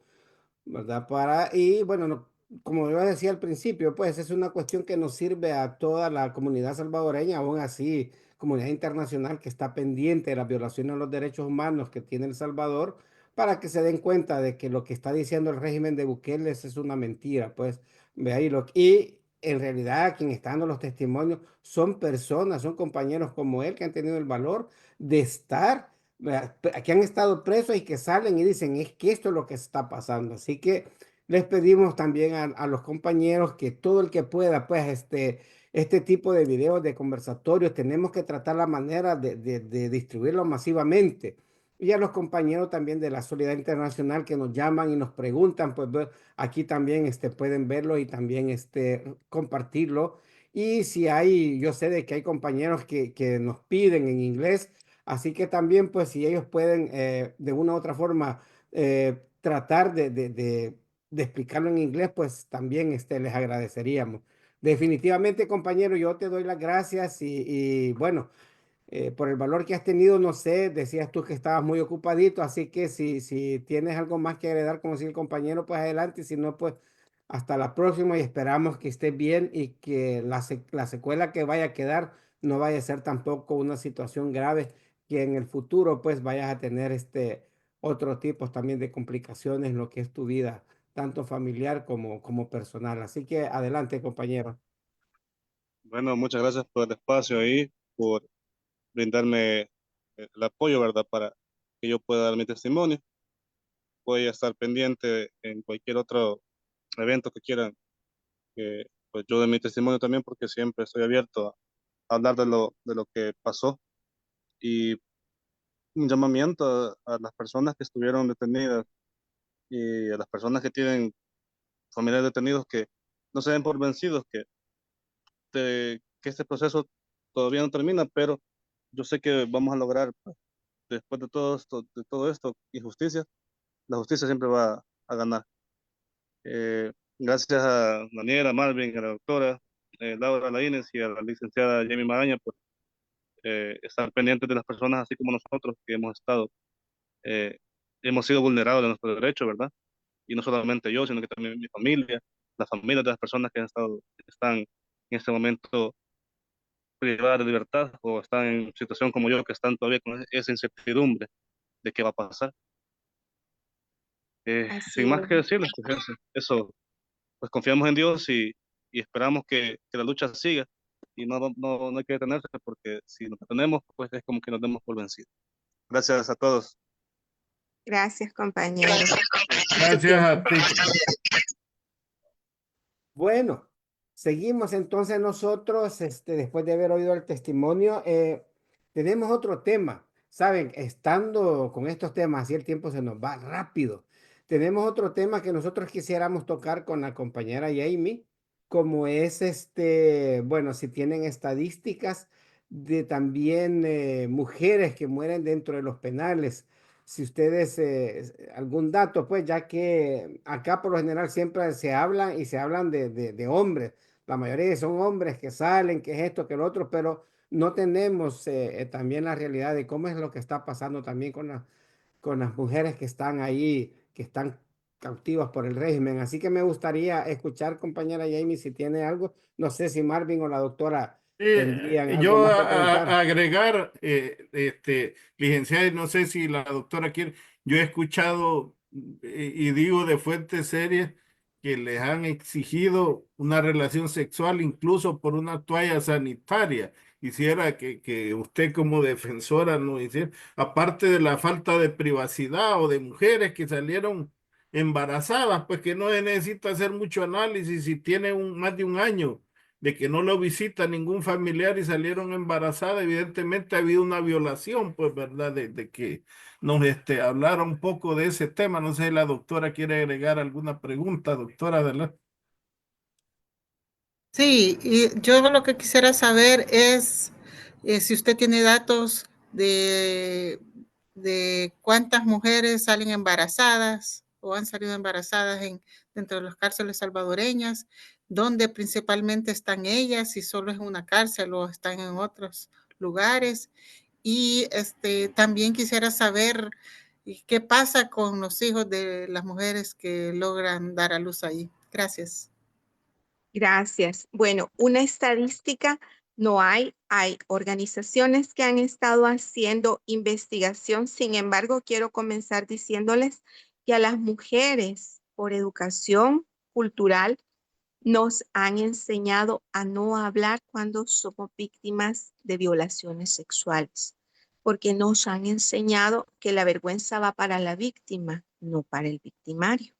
¿Verdad? Y bueno, como yo decía al principio, pues es una cuestión que nos sirve a toda la comunidad salvadoreña, aún así, comunidad internacional que está pendiente de las violaciones de los derechos humanos que tiene El Salvador, para que se den cuenta de que lo que está diciendo el régimen de Bukele es una mentira, pues, ve ahí y en realidad quien está dando los testimonios son personas, son compañeros como él que han tenido el valor de estar que han estado presos y que salen y dicen, es que esto es lo que está pasando. Así que les pedimos también a los compañeros que todo el que pueda, pues, este tipo de videos, de conversatorios, tenemos que tratar la manera de distribuirlo masivamente. Y a los compañeros también de la Solidaridad Internacional que nos llaman y nos preguntan, pues aquí también pueden verlo y también compartirlo. Y si hay, yo sé de que hay compañeros que nos piden en inglés, así que también, pues, si ellos pueden de una u otra forma tratar de explicarlo en inglés, pues también les agradeceríamos. Definitivamente, compañero, yo te doy las gracias y bueno, por el valor que has tenido, no sé, decías tú que estabas muy ocupadito, así que si tienes algo más que agregar, como decía el compañero, pues adelante, si no, pues hasta la próxima y esperamos que estés bien y que la secuela que vaya a quedar no vaya a ser tampoco una situación grave, que en el futuro pues vayas a tener otro tipo también de complicaciones en lo que es tu vida, tanto familiar como personal. Así que adelante, compañero. Bueno, muchas gracias por el espacio ahí, por brindarme el apoyo, ¿verdad? Para que yo pueda dar mi testimonio. Voy a estar pendiente en cualquier otro evento que quieran que pues yo dé mi testimonio también, porque siempre estoy abierto a hablar de lo que pasó. Y un llamamiento a las personas que estuvieron detenidas y a las personas que tienen familiares detenidos que no se den por vencidos, que este proceso todavía no termina, pero yo sé que vamos a lograr, pues, después de todo esto, injusticia, la justicia siempre va a ganar. Gracias a Daniela, Marvin, a la doctora Laura Laínez y a la licenciada Jamie Magaña por estar pendientes de las personas, así como nosotros que eh, hemos sido vulnerados de nuestros derechos, ¿verdad? Y no solamente yo, sino que también mi familia, las familias de las personas que están en este momento privadas de libertad o están en situación como yo, que están todavía con esa incertidumbre de qué va a pasar. Así Sin más que es. decirles, pues eso, pues confiamos en Dios y esperamos que la lucha siga y no hay que detenerse, porque si nos detenemos, pues es como que nos demos por vencidos. Gracias a todos. Gracias, compañero. Por su Gracias tiempo. a ti. Bueno, seguimos entonces nosotros, después de haber oído el testimonio, tenemos otro tema. Saben, estando con estos temas, así el tiempo se nos va rápido. Tenemos otro tema que nosotros quisiéramos tocar con la compañera Jamie, como es bueno, si tienen estadísticas de también mujeres que mueren dentro de los penales. Si ustedes, algún dato, pues ya que acá por lo general siempre se hablan y se hablan de hombres. La mayoría son hombres que salen, que es esto, que lo otro, pero no tenemos también la realidad de cómo es lo que está pasando también con las mujeres que están ahí, que están cautivas por el régimen. Así que me gustaría escuchar, compañera Jamie, si tiene algo. No sé si Marvin o la doctora tendrían algo Yo más que preguntar. agregar, licenciada, y no sé si la doctora quiere, yo he escuchado y digo de fuentes serias que les han exigido una relación sexual incluso por una toalla sanitaria. Quisiera que usted como defensora nos hiciera, aparte de la falta de privacidad o de mujeres que salieron embarazadas, pues que no se necesita hacer mucho análisis si tiene más de un año de que no lo visita ningún familiar y salieron embarazadas, evidentemente ha habido una violación, pues, ¿verdad? De que nos hablara un poco de ese tema. No sé si la doctora quiere agregar alguna pregunta, doctora, adelante. Sí, y yo lo que quisiera saber es si usted tiene datos de cuántas mujeres salen embarazadas o han salido embarazadas dentro de las cárceles salvadoreñas, dónde principalmente están ellas, si solo es una cárcel o están en otros lugares. Y también quisiera saber qué pasa con los hijos de las mujeres que logran dar a luz ahí. Gracias. Gracias. Bueno, una estadística no hay. Hay organizaciones que han estado haciendo investigación. Sin embargo, quiero comenzar diciéndoles que a las mujeres, por educación cultural, nos han enseñado a no hablar cuando somos víctimas de violaciones sexuales, porque nos han enseñado que la vergüenza va para la víctima, no para el victimario.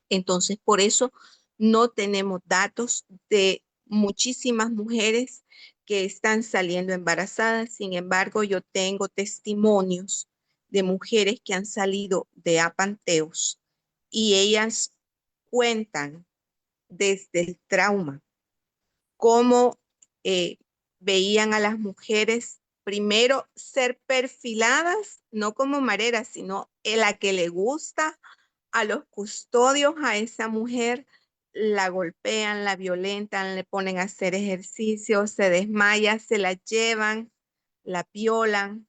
Entonces, por eso no tenemos datos de muchísimas mujeres que están saliendo embarazadas. Sin embargo, yo tengo testimonios de mujeres que han salido de apanteos y ellas cuentan desde el trauma cómo veían a las mujeres primero ser perfiladas, no como mareras, sino en la que le gusta a los custodios, a esa mujer, la golpean, la violentan, le ponen a hacer ejercicio, se desmaya, se la llevan, la violan,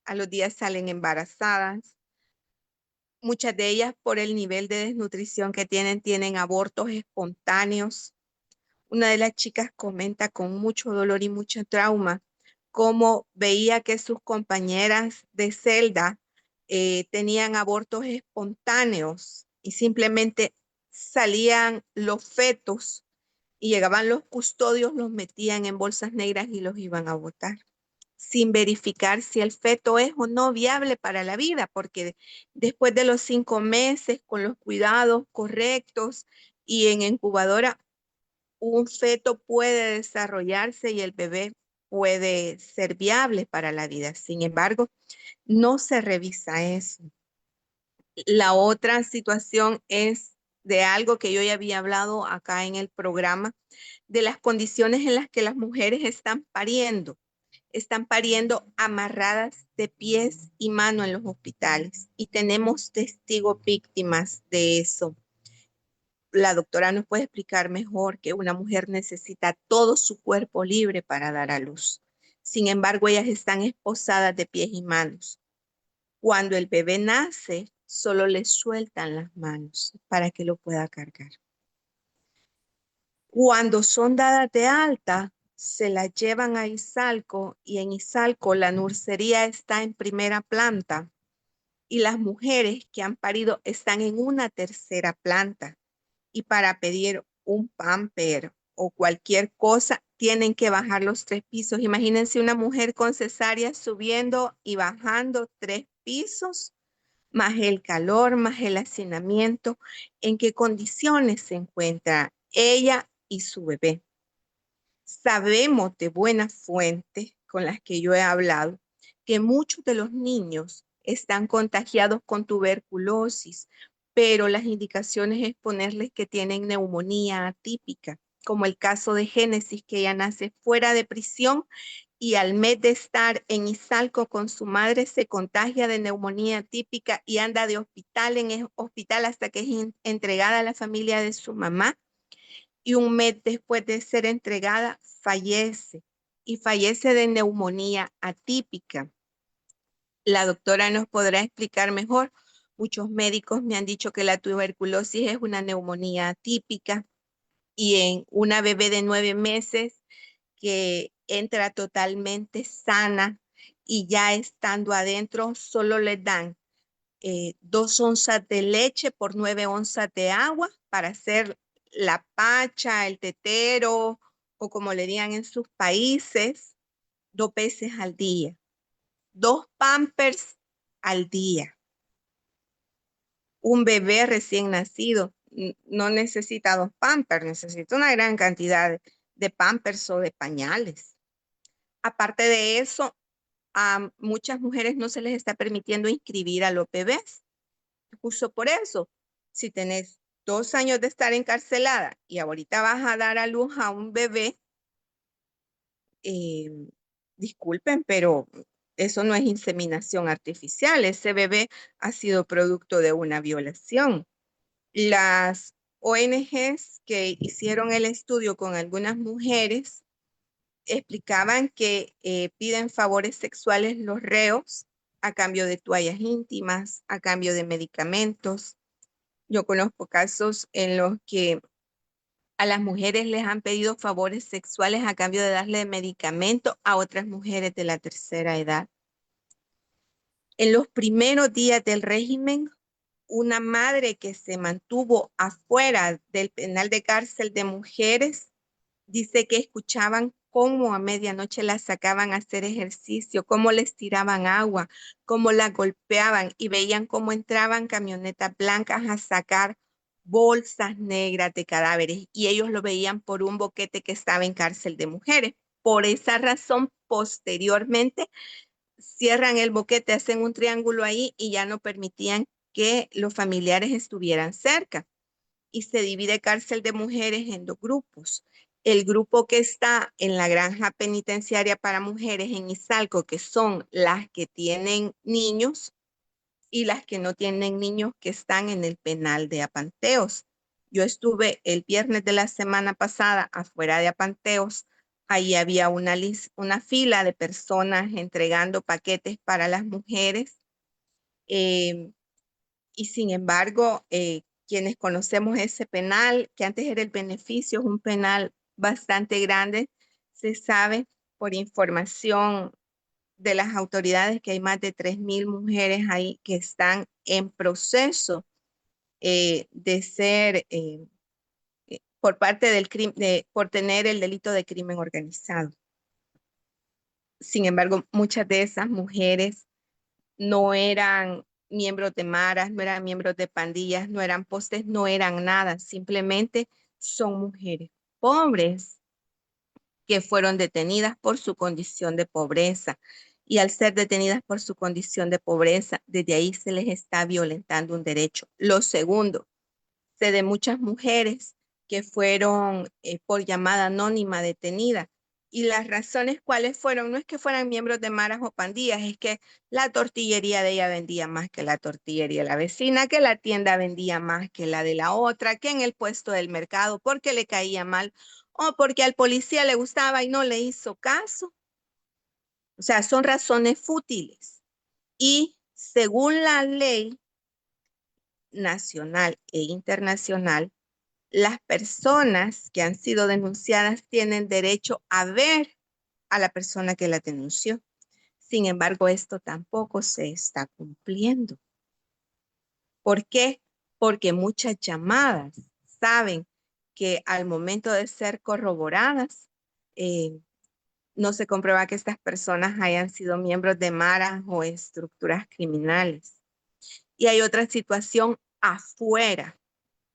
a los días salen embarazadas. Muchas de ellas por el nivel de desnutrición que tienen abortos espontáneos. Una de las chicas comenta con mucho dolor y mucho trauma cómo veía que sus compañeras de celda tenían abortos espontáneos y simplemente salían los fetos y llegaban los custodios, los metían en bolsas negras y los iban a botar, sin verificar si el feto es o no viable para la vida, porque después de los 5 meses, con los cuidados correctos y en incubadora, un feto puede desarrollarse y el bebé puede ser viable para la vida. Sin embargo, no se revisa eso. La otra situación es de algo que yo ya había hablado acá en el programa, de las condiciones en las que las mujeres están pariendo. Están pariendo amarradas de pies y manos en los hospitales y tenemos testigos víctimas de eso. La doctora nos puede explicar mejor que una mujer necesita todo su cuerpo libre para dar a luz. Sin embargo, ellas están esposadas de pies y manos. Cuando el bebé nace, solo le sueltan las manos para que lo pueda cargar. Cuando son dadas de alta, se las llevan a Izalco y en Izalco la nursería está en primera planta y las mujeres que han parido están en una tercera planta. Y para pedir un pamper o cualquier cosa, tienen que bajar los 3 pisos. Imagínense una mujer con cesárea subiendo y bajando 3 pisos, más el calor, más el hacinamiento. ¿En qué condiciones se encuentra ella y su bebé? Sabemos de buena fuente con las que yo he hablado que muchos de los niños están contagiados con tuberculosis, pero las indicaciones es ponerles que tienen neumonía atípica, como el caso de Génesis, que ella nace fuera de prisión y al mes de estar en Izalco con su madre se contagia de neumonía atípica y anda de hospital en hospital hasta que es entregada a la familia de su mamá. Y un mes después de ser entregada, fallece. Y fallece de neumonía atípica. La doctora nos podrá explicar mejor. Muchos médicos me han dicho que la tuberculosis es una neumonía atípica y en una bebé de 9 meses que entra totalmente sana y ya estando adentro solo le dan 2 onzas de leche por 9 onzas de agua para hacer la pacha, el tetero o como le digan en sus países, 2 veces al día. 2 pampers al día. Un bebé recién nacido no necesita 2 pampers, necesita una gran cantidad de pampers o de pañales. Aparte de eso, a muchas mujeres no se les está permitiendo inscribir a los bebés. Justo por eso, si tenés 2 años de estar encarcelada y ahorita vas a dar a luz a un bebé, disculpen, pero eso no es inseminación artificial. Ese bebé ha sido producto de una violación. Las ONGs que hicieron el estudio con algunas mujeres explicaban que piden favores sexuales los reos a cambio de toallas íntimas, a cambio de medicamentos. Yo conozco casos en los que a las mujeres les han pedido favores sexuales a cambio de darle medicamento a otras mujeres de la tercera edad. En los primeros días del régimen, una madre que se mantuvo afuera del penal de cárcel de mujeres dice que escuchaban cómo a medianoche las sacaban a hacer ejercicio, cómo les tiraban agua, cómo las golpeaban y veían cómo entraban camionetas blancas a sacar bolsas negras de cadáveres y ellos lo veían por un boquete que estaba en cárcel de mujeres. Por esa razón, posteriormente, cierran el boquete, hacen un triángulo ahí y ya no permitían que los familiares estuvieran cerca. Y se divide cárcel de mujeres en 2 grupos. El grupo que está en la granja penitenciaria para mujeres en Izalco, que son las que tienen niños, y las que no tienen niños que están en el penal de Apanteos. Yo estuve el viernes de la semana pasada afuera de Apanteos. Ahí había una fila de personas entregando paquetes para las mujeres. Y sin embargo, quienes conocemos ese penal, que antes era el Beneficio, es un penal bastante grande, se sabe por información de las autoridades que hay más de 3,000 mujeres ahí que están en proceso de ser por parte del crimen, por tener el delito de crimen organizado. Sin embargo, muchas de esas mujeres no eran miembros de maras, no eran miembros de pandillas, no eran postes, no eran nada, simplemente son mujeres pobres que fueron detenidas por su condición de pobreza. Y al ser detenidas por su condición de pobreza, desde ahí se les está violentando un derecho. Lo segundo, sé de muchas mujeres que fueron por llamada anónima detenidas. Y las razones cuáles fueron, no es que fueran miembros de maras o pandillas, es que la tortillería de ella vendía más que la tortillería de la vecina, que la tienda vendía más que la de la otra, que en el puesto del mercado porque le caía mal o porque al policía le gustaba y no le hizo caso. O sea, son razones fútiles. Y según la ley nacional e internacional, las personas que han sido denunciadas tienen derecho a ver a la persona que la denunció. Sin embargo, esto tampoco se está cumpliendo. ¿Por qué? Porque muchas llamadas saben que al momento de ser corroboradas, no se comprueba que estas personas hayan sido miembros de maras o estructuras criminales. Y hay otra situación afuera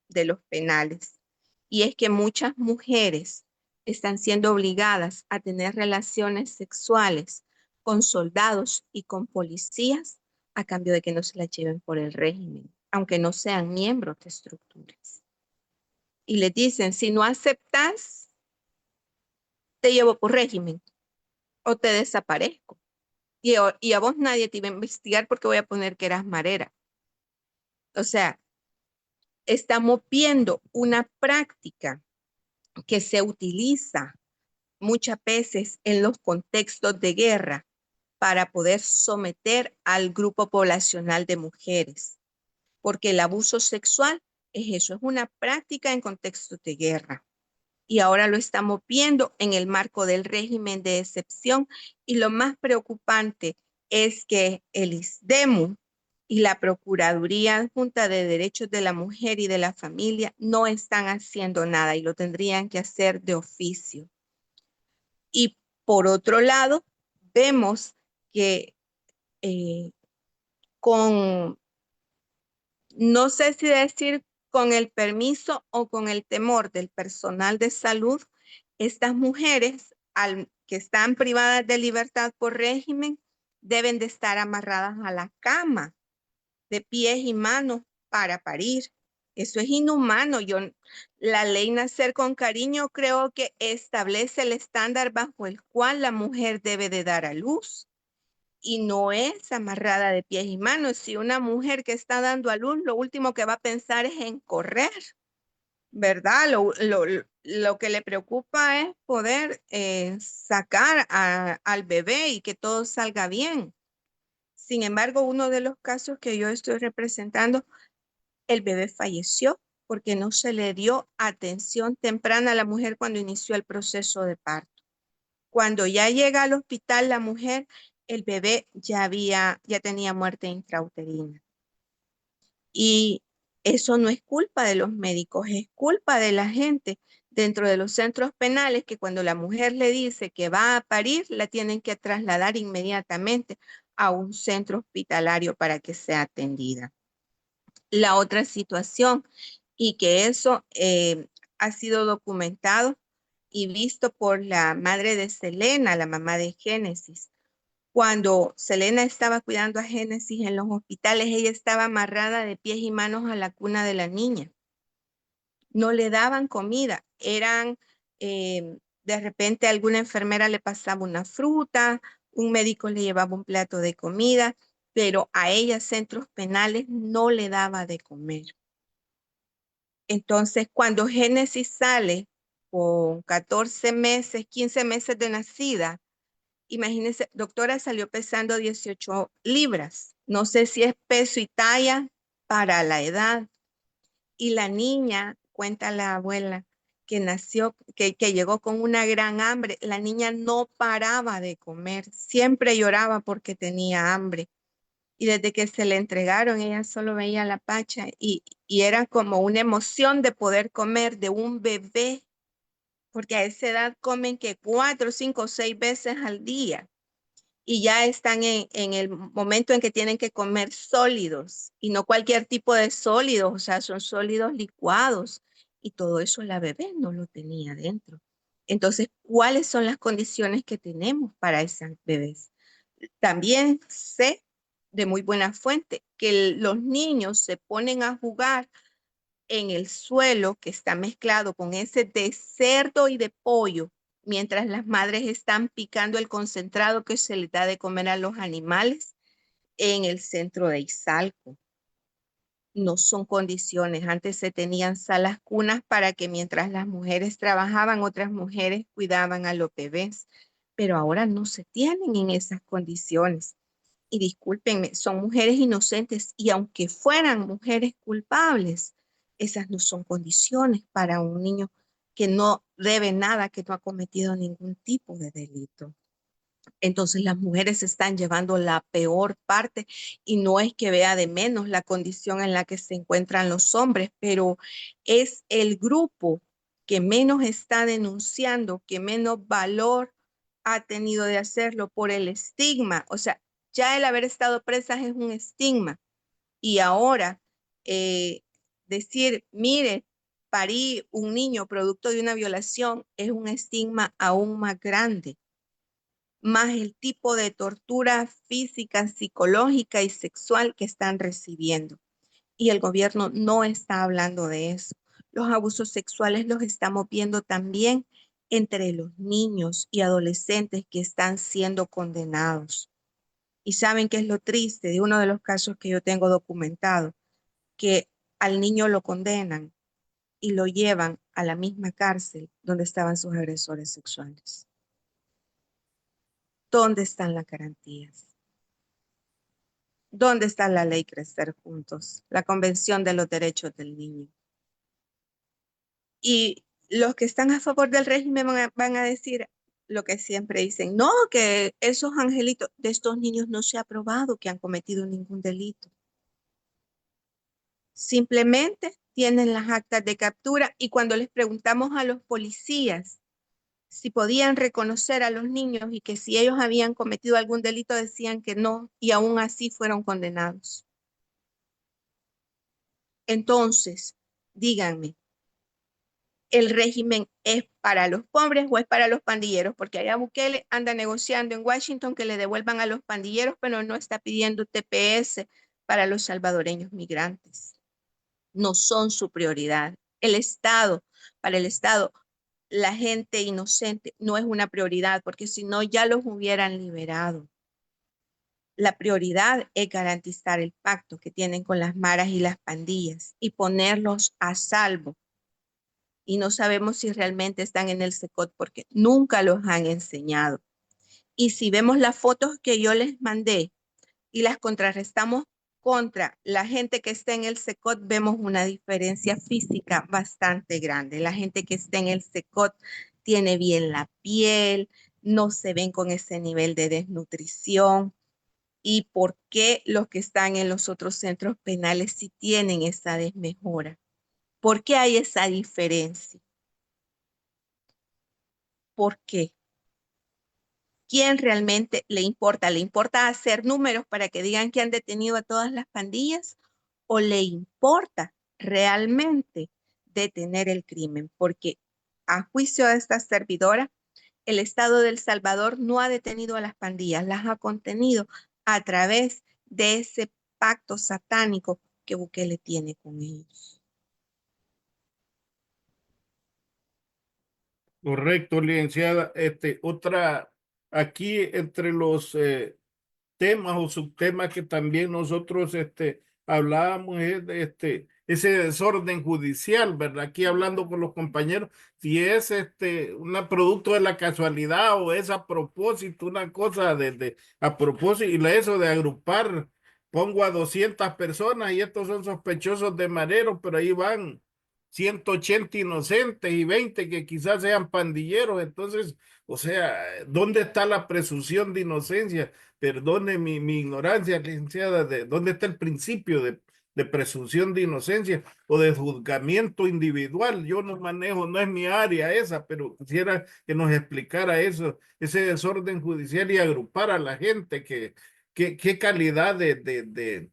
de los penales, y es que muchas mujeres están siendo obligadas a tener relaciones sexuales con soldados y con policías a cambio de que no se la lleven por el régimen, aunque no sean miembros de estructuras. Y les dicen, si no aceptas, te llevo por régimen o te desaparezco. Y a vos nadie te iba a investigar porque voy a poner que eras marera. O sea, estamos viendo una práctica que se utiliza muchas veces en los contextos de guerra para poder someter al grupo poblacional de mujeres. Porque el abuso sexual es eso, es una práctica en contextos de guerra. Y ahora lo estamos viendo en el marco del régimen de excepción. Y lo más preocupante es que el ISDEMU y la Procuraduría Adjunta de Derechos de la Mujer y de la Familia no están haciendo nada y lo tendrían que hacer de oficio. Y por otro lado, vemos que no sé si decir con el permiso o con el temor del personal de salud, estas mujeres que están privadas de libertad por régimen deben de estar amarradas a la cama de pies y manos para parir. Eso es inhumano. La ley Nacer con Cariño creo que establece el estándar bajo el cual la mujer debe de dar a luz. Y no es amarrada de pies y manos. Si una mujer que está dando a luz, lo último que va a pensar es en correr, ¿verdad? Lo que le preocupa es poder sacar al bebé y que todo salga bien. Sin embargo, uno de los casos que yo estoy representando, el bebé falleció porque no se le dio atención temprana a la mujer cuando inició el proceso de parto. Cuando ya llega al hospital la mujer, el bebé ya tenía muerte intrauterina. Y eso no es culpa de los médicos, es culpa de la gente dentro de los centros penales que cuando la mujer le dice que va a parir, la tienen que trasladar inmediatamente a un centro hospitalario para que sea atendida. La otra situación, y que eso ha sido documentado y visto por la madre de Selena, la mamá de Génesis. Cuando Selena estaba cuidando a Génesis en los hospitales, ella estaba amarrada de pies y manos a la cuna de la niña. No le daban comida. De repente alguna enfermera le pasaba una fruta, un médico le llevaba un plato de comida, pero a ella centros penales no le daba de comer. Entonces, cuando Génesis sale con 14 meses, 15 meses de nacida, imagínense, doctora, salió pesando 18 libras. No sé si es peso y talla para la edad. Y la niña, cuenta la abuela, que nació, que llegó con una gran hambre. La niña no paraba de comer, siempre lloraba porque tenía hambre. Y desde que se le entregaron, ella solo veía la pacha y era como una emoción de poder comer de un bebé, porque a esa edad comen que 4, 5, 6 veces al día y ya están en el momento en que tienen que comer sólidos y no cualquier tipo de sólidos, o sea, son sólidos licuados y todo eso la bebé no lo tenía dentro. Entonces, ¿cuáles son las condiciones que tenemos para esas bebés? También sé de muy buena fuente que los niños se ponen a jugar en el suelo que está mezclado con ese de cerdo y de pollo, mientras las madres están picando el concentrado que se les da de comer a los animales en el centro de Izalco. No son condiciones. Antes se tenían salas cunas para que mientras las mujeres trabajaban, otras mujeres cuidaban a los bebés, pero ahora no se tienen en esas condiciones. Y discúlpenme, son mujeres inocentes y aunque fueran mujeres culpables, esas no son condiciones para un niño que no debe nada, que no ha cometido ningún tipo de delito. Entonces las mujeres están llevando la peor parte y no es que vea de menos la condición en la que se encuentran los hombres, pero es el grupo que menos está denunciando, que menos valor ha tenido de hacerlo por el estigma. O sea, ya el haber estado presas es un estigma. Y ahora decir, mire, parí un niño producto de una violación es un estigma aún más grande. más el tipo de tortura física, psicológica y sexual que están recibiendo. Y el gobierno no está hablando de eso. Los abusos sexuales los estamos viendo también entre los niños y adolescentes que están siendo condenados. Y saben qué es lo triste de uno de los casos que yo tengo documentado, que al niño lo condenan y lo llevan a la misma cárcel donde estaban sus agresores sexuales. ¿Dónde están las garantías? ¿Dónde está la ley Crecer Juntos? La Convención de los Derechos del Niño. Y los que están a favor del régimen van a decir lo que siempre dicen, no, que esos angelitos de estos niños no se ha probado que han cometido ningún delito. Simplemente tienen las actas de captura y cuando les preguntamos a los policías si podían reconocer a los niños y que si ellos habían cometido algún delito, decían que no y aún así fueron condenados. Entonces, díganme, ¿el régimen es para los pobres o es para los pandilleros? Porque allá Bukele anda negociando en Washington que le devuelvan a los pandilleros, pero no está pidiendo TPS para los salvadoreños migrantes. No son su prioridad. El Estado, para el Estado, la gente inocente no es una prioridad, porque si no ya los hubieran liberado. La prioridad es garantizar el pacto que tienen con las maras y las pandillas y ponerlos a salvo. Y no sabemos si realmente están en el SECOT porque nunca los han enseñado. Y si vemos las fotos que yo les mandé y las contrarrestamos contra la gente que está en el SECOT, vemos una diferencia física bastante grande. La gente que está en el SECOT tiene bien la piel, no se ven con ese nivel de desnutrición. ¿Y por qué los que están en los otros centros penales sí tienen esa desmejora? ¿Por qué hay esa diferencia? ¿Por qué? ¿Quién realmente le importa? ¿Le importa hacer números para que digan que han detenido a todas las pandillas? ¿O le importa realmente detener el crimen? Porque a juicio de esta servidora, el Estado de El Salvador no ha detenido a las pandillas, las ha contenido a través de ese pacto satánico que Bukele tiene con ellos. Correcto, licenciada. Aquí entre los temas o subtemas que también nosotros hablábamos es de ese desorden judicial, ¿verdad? Aquí hablando con los compañeros, si es un producto de la casualidad o es a propósito, una cosa a propósito, y eso de agrupar, pongo a 200 personas y estos son sospechosos de marero, pero ahí van 180 inocentes y 20 que quizás sean pandilleros, entonces, o sea, ¿dónde está la presunción de inocencia? Perdone mi ignorancia, licenciada, de dónde está el principio de presunción de inocencia o de juzgamiento individual. Yo no manejo, no es mi área esa, pero quisiera que nos explicara eso, ese desorden judicial y agrupar a la gente, qué calidad de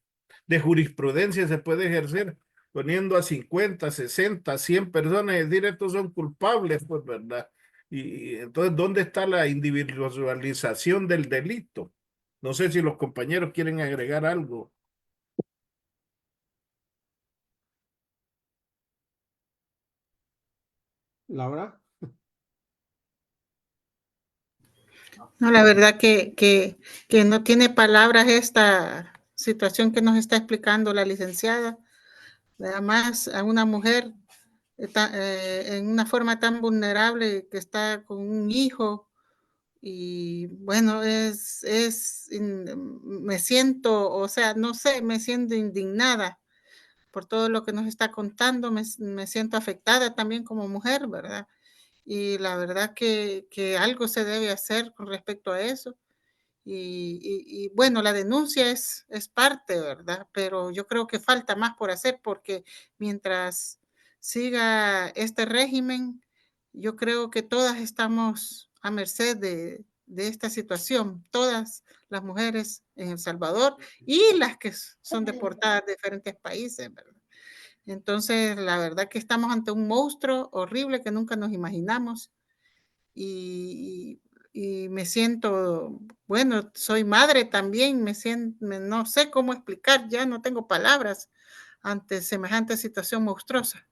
jurisprudencia se puede ejercer poniendo a 50, 60, 100 personas y decir estos son culpables, pues, ¿verdad? Y entonces, ¿dónde está la individualización del delito? No sé si los compañeros quieren agregar algo. Laura. No, la verdad que no tiene palabras esta situación que nos está explicando la licenciada. Además, a una mujer en una forma tan vulnerable que está con un hijo y bueno, me siento, o sea, no sé, me siento indignada por todo lo que nos está contando, me siento afectada también como mujer, ¿verdad? Y la verdad que algo se debe hacer con respecto a eso. Y bueno, la denuncia es parte, ¿verdad? Pero yo creo que falta más por hacer porque mientras siga este régimen, yo creo que todas estamos a merced de esta situación, todas las mujeres en El Salvador y las que son deportadas de diferentes países, ¿verdad? Entonces, la verdad que estamos ante un monstruo horrible que nunca nos imaginamos y y me siento, bueno, soy madre también, no sé cómo explicar, ya no tengo palabras ante semejante situación monstruosa.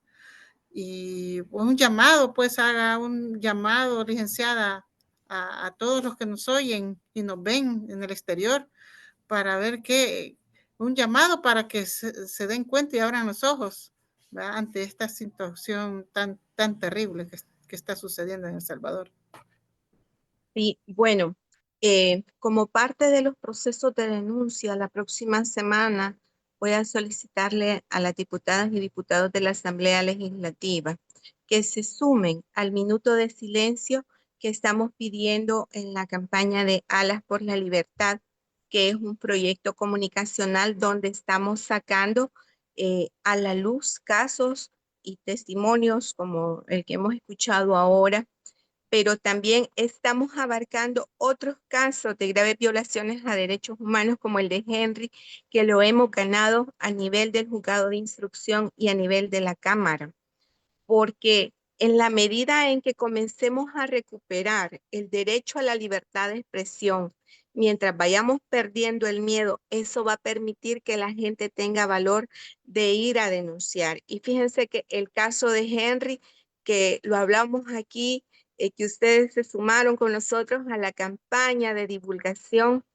Y un llamado, pues haga un llamado, licenciada, a todos los que nos oyen y nos ven en el exterior para ver un llamado para que se den cuenta y abran los ojos, ¿verdad? Ante esta situación tan terrible que está sucediendo en El Salvador. Sí, bueno, como parte de los procesos de denuncia, la próxima semana voy a solicitarle a las diputadas y diputados de la Asamblea Legislativa que se sumen al minuto de silencio que estamos pidiendo en la campaña de Alas por la Libertad, que es un proyecto comunicacional donde estamos sacando a la luz casos y testimonios como el que hemos escuchado ahora, pero también estamos abarcando otros casos de graves violaciones a derechos humanos como el de Henry, que lo hemos ganado a nivel del juzgado de instrucción y a nivel de la Cámara, porque en la medida en que comencemos a recuperar el derecho a la libertad de expresión, mientras vayamos perdiendo el miedo, eso va a permitir que la gente tenga valor de ir a denunciar. Y fíjense que el caso de Henry, que lo hablamos aquí, que ustedes se sumaron con nosotros a la campaña de divulgación,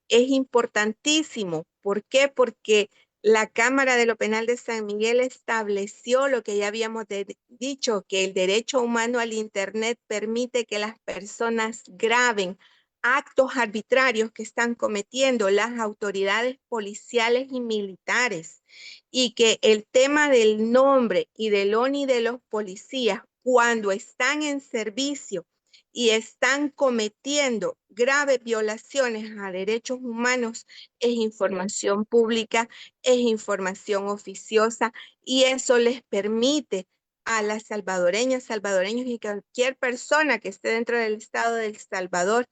es importantísimo. ¿Por qué? Porque la Cámara de lo Penal de San Miguel estableció lo que ya habíamos dicho, que el derecho humano al Internet permite que las personas graben actos arbitrarios que están cometiendo las autoridades policiales y militares, y que el tema del nombre y del ONI de los policías cuando están en servicio y están cometiendo graves violaciones a derechos humanos es información pública, es información oficiosa, y eso les permite a las salvadoreñas, salvadoreños y cualquier persona que esté dentro del estado de El Salvador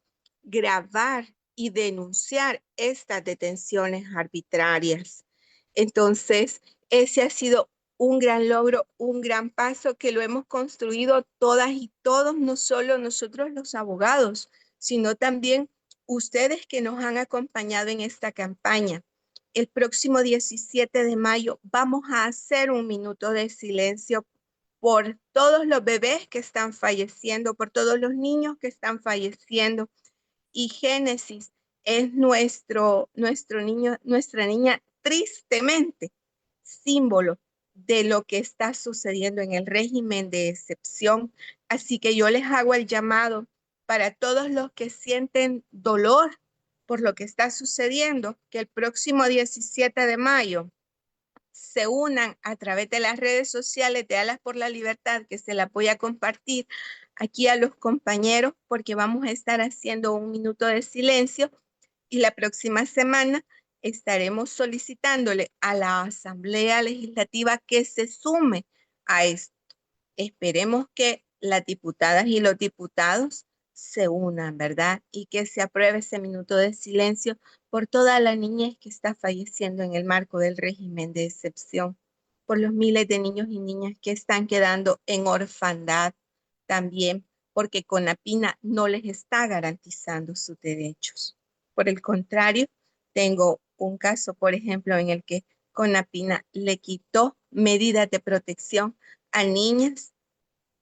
grabar y denunciar estas detenciones arbitrarias. Entonces, ese ha sido un gran logro, un gran paso que lo hemos construido todas y todos, no solo nosotros los abogados, sino también ustedes que nos han acompañado en esta campaña. El próximo 17 de mayo vamos a hacer un minuto de silencio por todos los bebés que están falleciendo, por todos los niños que están falleciendo. Y Génesis es nuestra niña tristemente símbolo de lo que está sucediendo en el régimen de excepción. Así que yo les hago el llamado para todos los que sienten dolor por lo que está sucediendo, que el próximo 17 de mayo se unan a través de las redes sociales de Alas por la Libertad, que se las voy a compartir aquí a los compañeros, porque vamos a estar haciendo un minuto de silencio, y la próxima semana estaremos solicitándole a la Asamblea Legislativa que se sume a esto. Esperemos que las diputadas y los diputados se unan, ¿verdad? Y que se apruebe ese minuto de silencio por toda la niñez que está falleciendo en el marco del régimen de excepción, por los miles de niños y niñas que están quedando en orfandad también, porque CONAPINA no les está garantizando sus derechos. Por el contrario, tengo un caso, por ejemplo, en el que CONAPINA le quitó medidas de protección a niñas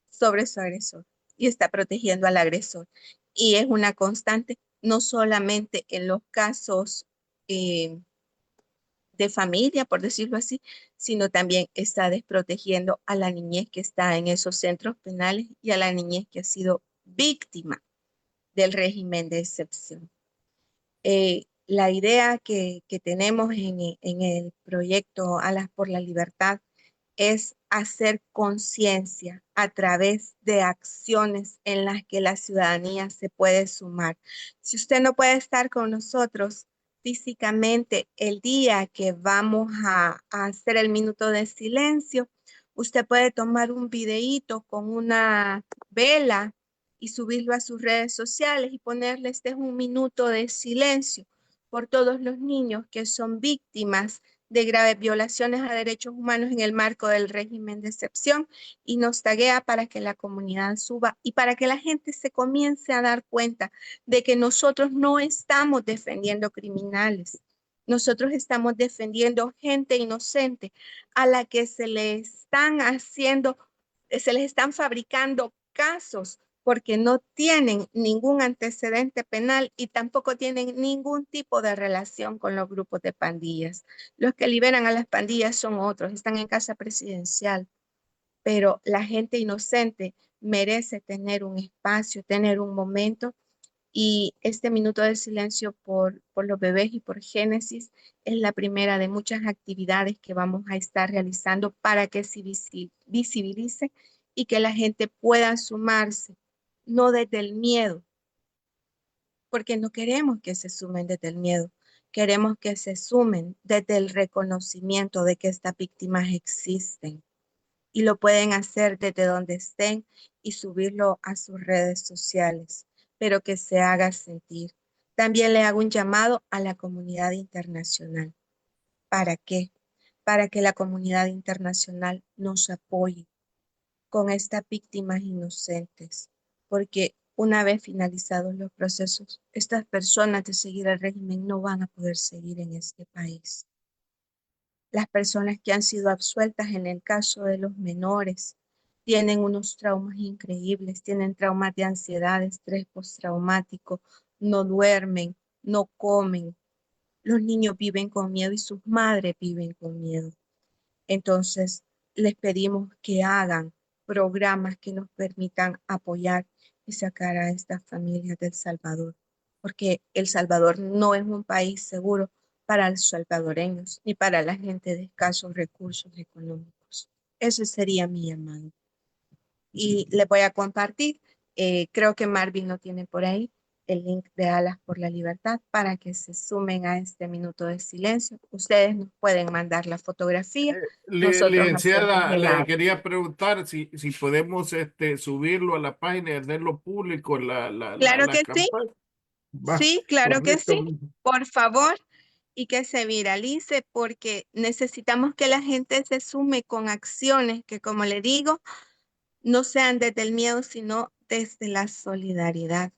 sobre su agresor y está protegiendo al agresor. Y es una constante, no solamente en los casos de familia, por decirlo así, sino también está desprotegiendo a la niñez que está en esos centros penales y a la niñez que ha sido víctima del régimen de excepción. La idea que tenemos en el proyecto Alas por la Libertad es hacer conciencia a través de acciones en las que la ciudadanía se puede sumar. Si usted no puede estar con nosotros físicamente el día que vamos a hacer el minuto de silencio, usted puede tomar un videíto con una vela y subirlo a sus redes sociales y ponerle: este es un minuto de silencio por todos los niños que son víctimas de graves violaciones a derechos humanos en el marco del régimen de excepción y nos taguea para que la comunidad suba y para que la gente se comience a dar cuenta de que nosotros no estamos defendiendo criminales. Nosotros estamos defendiendo gente inocente a la que se le están haciendo, se les están fabricando casos porque no tienen ningún antecedente penal y tampoco tienen ningún tipo de relación con los grupos de pandillas. Los que liberan a las pandillas son otros, están en casa presidencial, pero la gente inocente merece tener un espacio, tener un momento, y este minuto de silencio por los bebés y por Génesis es la primera de muchas actividades que vamos a estar realizando para que se visibilice y que la gente pueda sumarse, no desde el miedo, porque no queremos que se sumen desde el miedo, queremos que se sumen desde el reconocimiento de que estas víctimas existen y lo pueden hacer desde donde estén y subirlo a sus redes sociales, pero que se haga sentir. También le hago un llamado a la comunidad internacional. ¿Para qué? Para que la comunidad internacional nos apoye con estas víctimas inocentes, porque una vez finalizados los procesos, estas personas de seguir el régimen no van a poder seguir en este país. Las personas que han sido absueltas en el caso de los menores tienen unos traumas increíbles, tienen traumas de ansiedad, estrés postraumático, no duermen, no comen. Los niños viven con miedo y sus madres viven con miedo. Entonces, les pedimos que hagan programas que nos permitan apoyar y sacar a estas familias del Salvador, porque El Salvador no es un país seguro para los salvadoreños ni para la gente de escasos recursos económicos. Ese sería mi llamado. Y les voy a compartir, creo que Marvin lo tiene por ahí, el link de Alas por la Libertad para que se sumen a este minuto de silencio. Ustedes nos pueden mandar la fotografía. Nosotros hacemos Licenciada, le llegar. quería preguntar si podemos subirlo a la página y hacerlo público Claro la que sí, campaña. Va, sí, claro que correcto. sí. Por favor, y que se viralice porque necesitamos que la gente se sume con acciones que, como le digo, no sean desde el miedo, sino desde la solidaridad.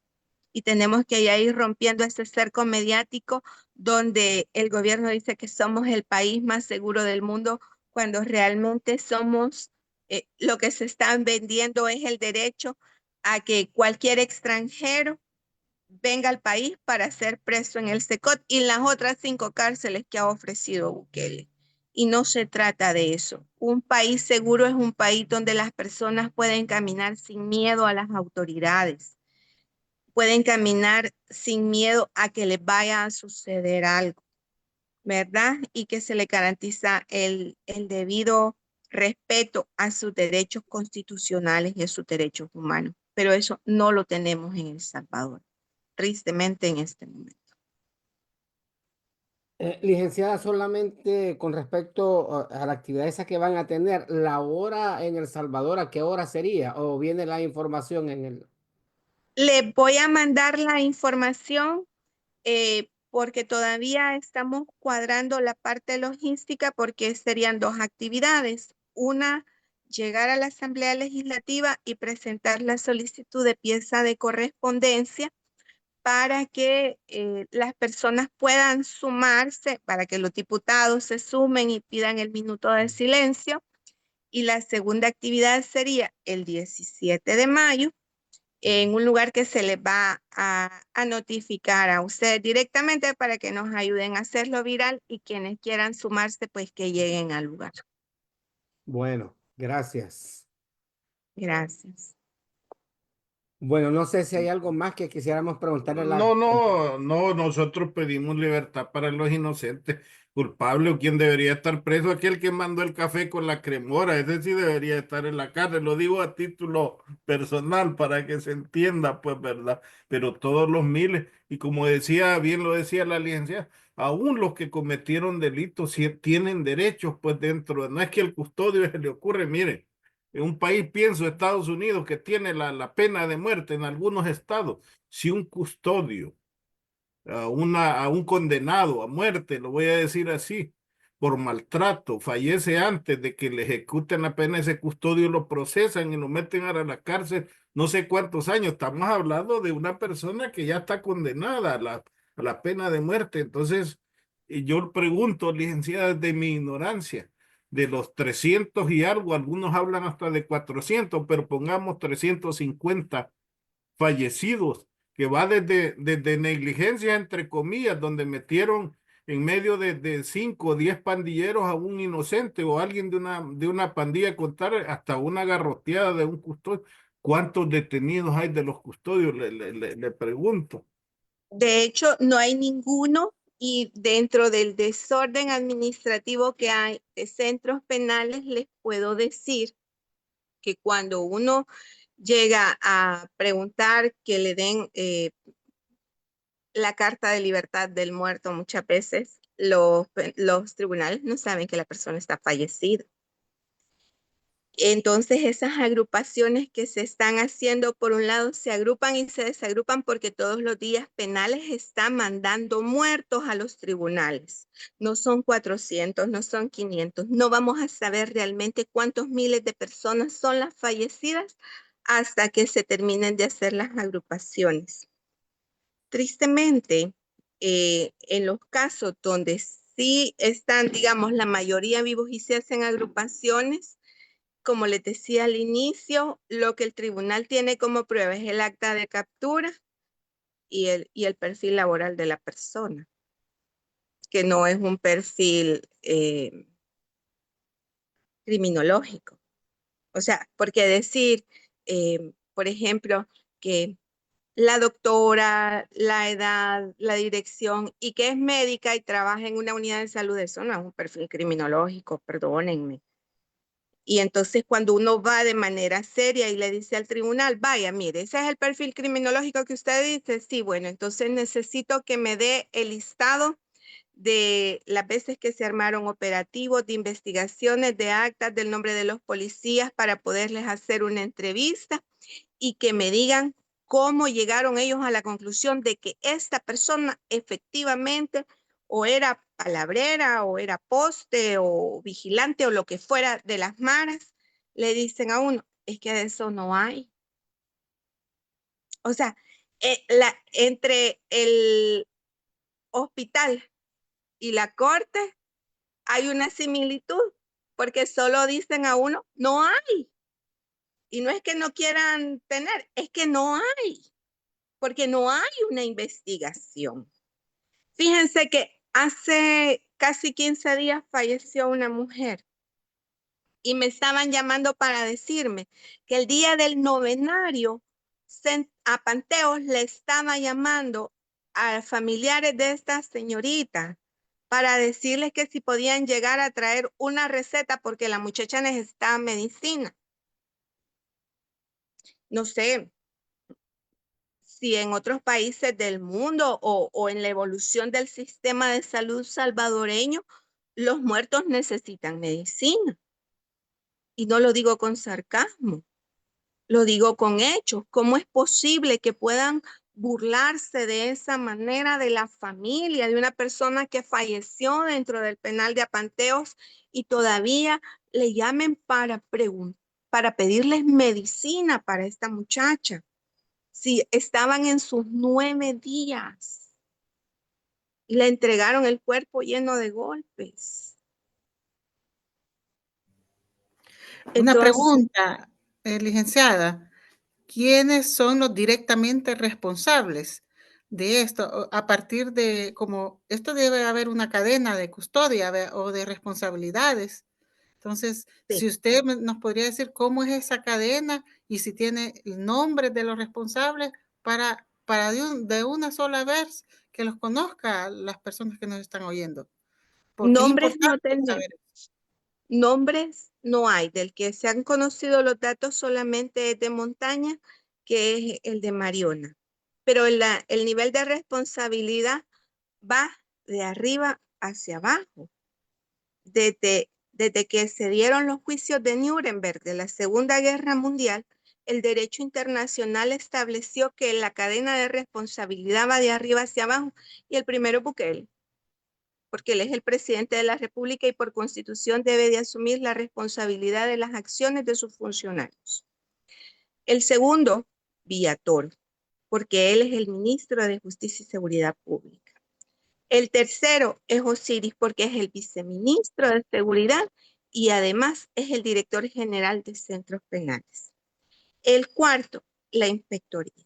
Y tenemos que ya ir rompiendo ese cerco mediático donde el gobierno dice que somos el país más seguro del mundo, cuando realmente somos, lo que se están vendiendo es el derecho a que cualquier extranjero venga al país para ser preso en el SECOT y en las otras 5 cárceles que ha ofrecido Bukele. Y no se trata de eso. Un país seguro es un país donde las personas pueden caminar sin miedo a las autoridades, pueden caminar sin miedo a que les vaya a suceder algo, ¿verdad? Y que se le garantiza el debido respeto a sus derechos constitucionales y a sus derechos humanos. Pero eso no lo tenemos en El Salvador, tristemente en este momento. Licenciada, solamente con respecto a la actividad esa que van a tener, la hora en El Salvador, ¿a qué hora sería? ¿O viene la información en el...? Les voy a mandar la información porque todavía estamos cuadrando la parte logística porque serían 2 actividades. Una, llegar a la Asamblea Legislativa y presentar la solicitud de pieza de correspondencia para que las personas puedan sumarse, para que los diputados se sumen y pidan el minuto de silencio. Y la segunda actividad sería el 17 de mayo, en un lugar que se les va a notificar a ustedes directamente para que nos ayuden a hacerlo viral y quienes quieran sumarse, pues que lleguen al lugar. Bueno, gracias. Gracias. Bueno, no sé si hay algo más que quisiéramos preguntarle a la... No, nosotros pedimos libertad para los inocentes. Culpable o quien debería estar preso, aquel que mandó el café con la cremora, ese sí debería estar en la cárcel. Lo digo a título personal para que se entienda, pues, ¿verdad? Pero todos los miles, y como decía, bien lo decía la licenciada, aún los que cometieron delitos sí tienen derechos, pues, dentro. No es que el custodio se le ocurre, mire. En un país, pienso, Estados Unidos, que tiene la pena de muerte en algunos estados, si un custodio, a un condenado a muerte, lo voy a decir así, por maltrato, fallece antes de que le ejecuten la pena, ese custodio lo procesan y lo meten a la cárcel no sé cuántos años. Estamos hablando de una persona que ya está condenada a la pena de muerte. Entonces, yo pregunto, licenciada, de mi ignorancia, de los 300 y algo, algunos hablan hasta de 400, pero pongamos 350 fallecidos, que va desde negligencia, entre comillas, donde metieron en medio de 5 o 10 pandilleros a un inocente o alguien de una pandilla, contar hasta una garroteada de un custodio. ¿Cuántos detenidos hay de los custodios? Le pregunto. De hecho, no hay ninguno, y dentro del desorden administrativo que hay de centros penales, les puedo decir que cuando uno llega a preguntar que le den la carta de libertad del muerto, muchas veces los tribunales no saben que la persona está fallecida. Entonces esas agrupaciones que se están haciendo, por un lado, se agrupan y se desagrupan porque todos los días penales están mandando muertos a los tribunales. No son 400, no son 500. No vamos a saber realmente cuántos miles de personas son las fallecidas hasta que se terminen de hacer las agrupaciones. Tristemente, en los casos donde sí están, digamos, la mayoría vivos y se hacen agrupaciones, como les decía al inicio, lo que el tribunal tiene como prueba es el acta de captura y el perfil laboral de la persona, que no es un perfil criminológico. O sea, porque decir, por ejemplo, que la doctora, la edad, la dirección y que es médica y trabaja en una unidad de salud, eso no es un perfil criminológico, perdónenme. Y entonces cuando uno va de manera seria y le dice al tribunal, vaya, mire, ese es el perfil criminológico que usted dice, sí, bueno, entonces necesito que me dé el listado de las veces que se armaron operativos, de investigaciones, de actas, del nombre de los policías para poderles hacer una entrevista y que me digan cómo llegaron ellos a la conclusión de que esta persona efectivamente o era palabrera o era poste o vigilante o lo que fuera de las maras. Le dicen a uno, es que de eso no hay. O sea, entre el hospital y la corte hay una similitud, porque solo dicen a uno, no hay. Y no es que no quieran tener, es que no hay, porque no hay una investigación. Fíjense que hace casi 15 días falleció una mujer y me estaban llamando para decirme que el día del novenario a Panteos le estaba llamando a familiares de esta señorita para decirles que si podían llegar a traer una receta porque la muchacha necesitaba medicina. No sé si en otros países del mundo o en la evolución del sistema de salud salvadoreño, los muertos necesitan medicina. Y no lo digo con sarcasmo, lo digo con hechos. ¿Cómo es posible que puedan burlarse de esa manera de la familia, de una persona que falleció dentro del penal de Apanteos y todavía le llamen para pedirles medicina para esta muchacha? Si estaban en sus 9 días y le entregaron el cuerpo lleno de golpes. Una Entonces, pregunta, licenciada. ¿Quiénes son los directamente responsables de esto? A partir de, como esto debe haber una cadena de custodia o de responsabilidades. Entonces, sí. si usted nos podría decir cómo es esa cadena y si tiene el nombre de los responsables para de una sola vez que los conozca las personas que nos están oyendo. Porque Nombres es no importante tenemos. saber. Nombres no hay. Del que se han conocido los datos solamente es de Montaña, que es el de Mariona. Pero el nivel de responsabilidad va de arriba hacia abajo. Desde que se dieron los juicios de Nuremberg de la Segunda Guerra Mundial, el derecho internacional estableció que la cadena de responsabilidad va de arriba hacia abajo y el primero Bukele. porque él es el presidente de la República y por constitución debe de asumir la responsabilidad de las acciones de sus funcionarios. El segundo, Villatoro, porque él es el ministro de Justicia y Seguridad Pública. El tercero es Osiris, porque es el viceministro de Seguridad y además es el director general de centros penales. El cuarto, la inspectoría.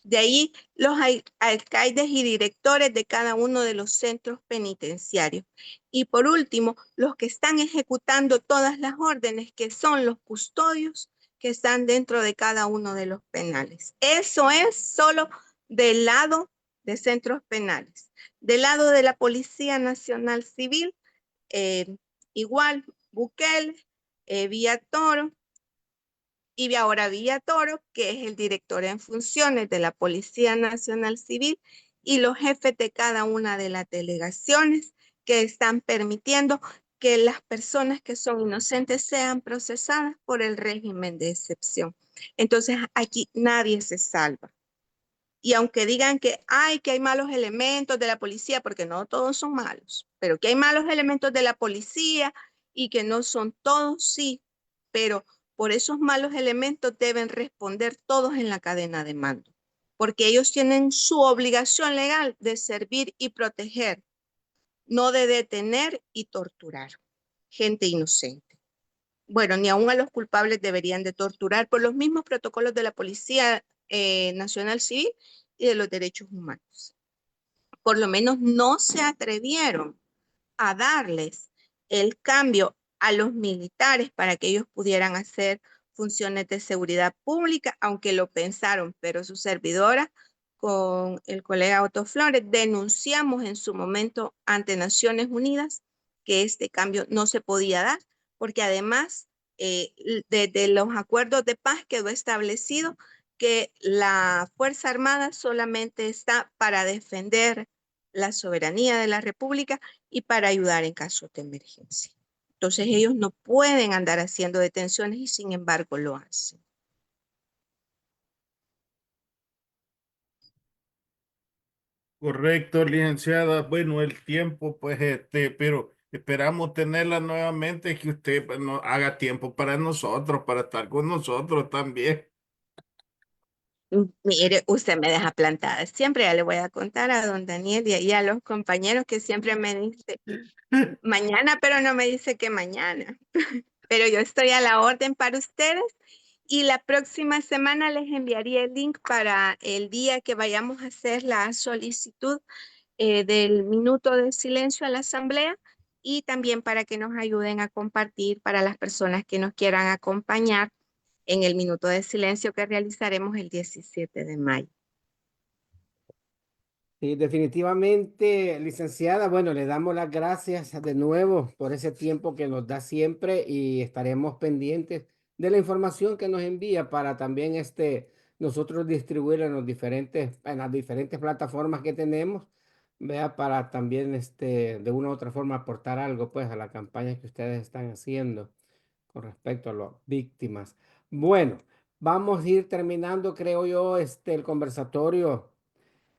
De ahí los alcaldes y directores de cada uno de los centros penitenciarios. Y por último, los que están ejecutando todas las órdenes, que son los custodios que están dentro de cada uno de los penales. Eso es solo del lado de centros penales. Del lado de la Policía Nacional Civil, igual Bukele, Villatoro, y ahora Villatoro, que es el director en funciones de la Policía Nacional Civil, y los jefes de cada una de las delegaciones que están permitiendo que las personas que son inocentes sean procesadas por el régimen de excepción. Entonces, aquí nadie se salva. Y aunque digan que hay malos elementos de la policía, porque no todos son malos, pero que hay malos elementos de la policía y que no son todos, sí, pero por esos malos elementos deben responder todos en la cadena de mando, porque ellos tienen su obligación legal de servir y proteger, no de detener y torturar gente inocente. Bueno, ni aún a los culpables deberían de torturar por los mismos protocolos de la Policía Nacional Civil y de los derechos humanos. Por lo menos no se atrevieron a darles el cambio a los militares para que ellos pudieran hacer funciones de seguridad pública, aunque lo pensaron, pero su servidora con el colega Otto Flores denunciamos en su momento ante Naciones Unidas que este cambio no se podía dar, porque además desde los acuerdos de paz quedó establecido que la Fuerza Armada solamente está para defender la soberanía de la República y para ayudar en caso de emergencia. Entonces ellos no pueden andar haciendo detenciones y sin embargo lo hacen. Correcto, licenciada. Bueno, el tiempo, pues, pero esperamos tenerla nuevamente, que usted pues, haga tiempo para nosotros, para estar con nosotros también. Mire, usted me deja plantada. Siempre ya le voy a contar a don Daniel y a los compañeros que siempre me dice mañana, pero no me dice que mañana. Pero yo estoy a la orden para ustedes y la próxima semana les enviaría el link para el día que vayamos a hacer la solicitud del minuto de silencio a la asamblea y también para que nos ayuden a compartir para las personas que nos quieran acompañar en el minuto de silencio que realizaremos el 17 de mayo. Y definitivamente, licenciada, bueno, le damos las gracias de nuevo por ese tiempo que nos da siempre y estaremos pendientes de la información que nos envía para también nosotros distribuir en las diferentes plataformas que tenemos, vea, para también de una u otra forma aportar algo pues a la campaña que ustedes están haciendo con respecto a las víctimas. Bueno, vamos a ir terminando, creo yo, el conversatorio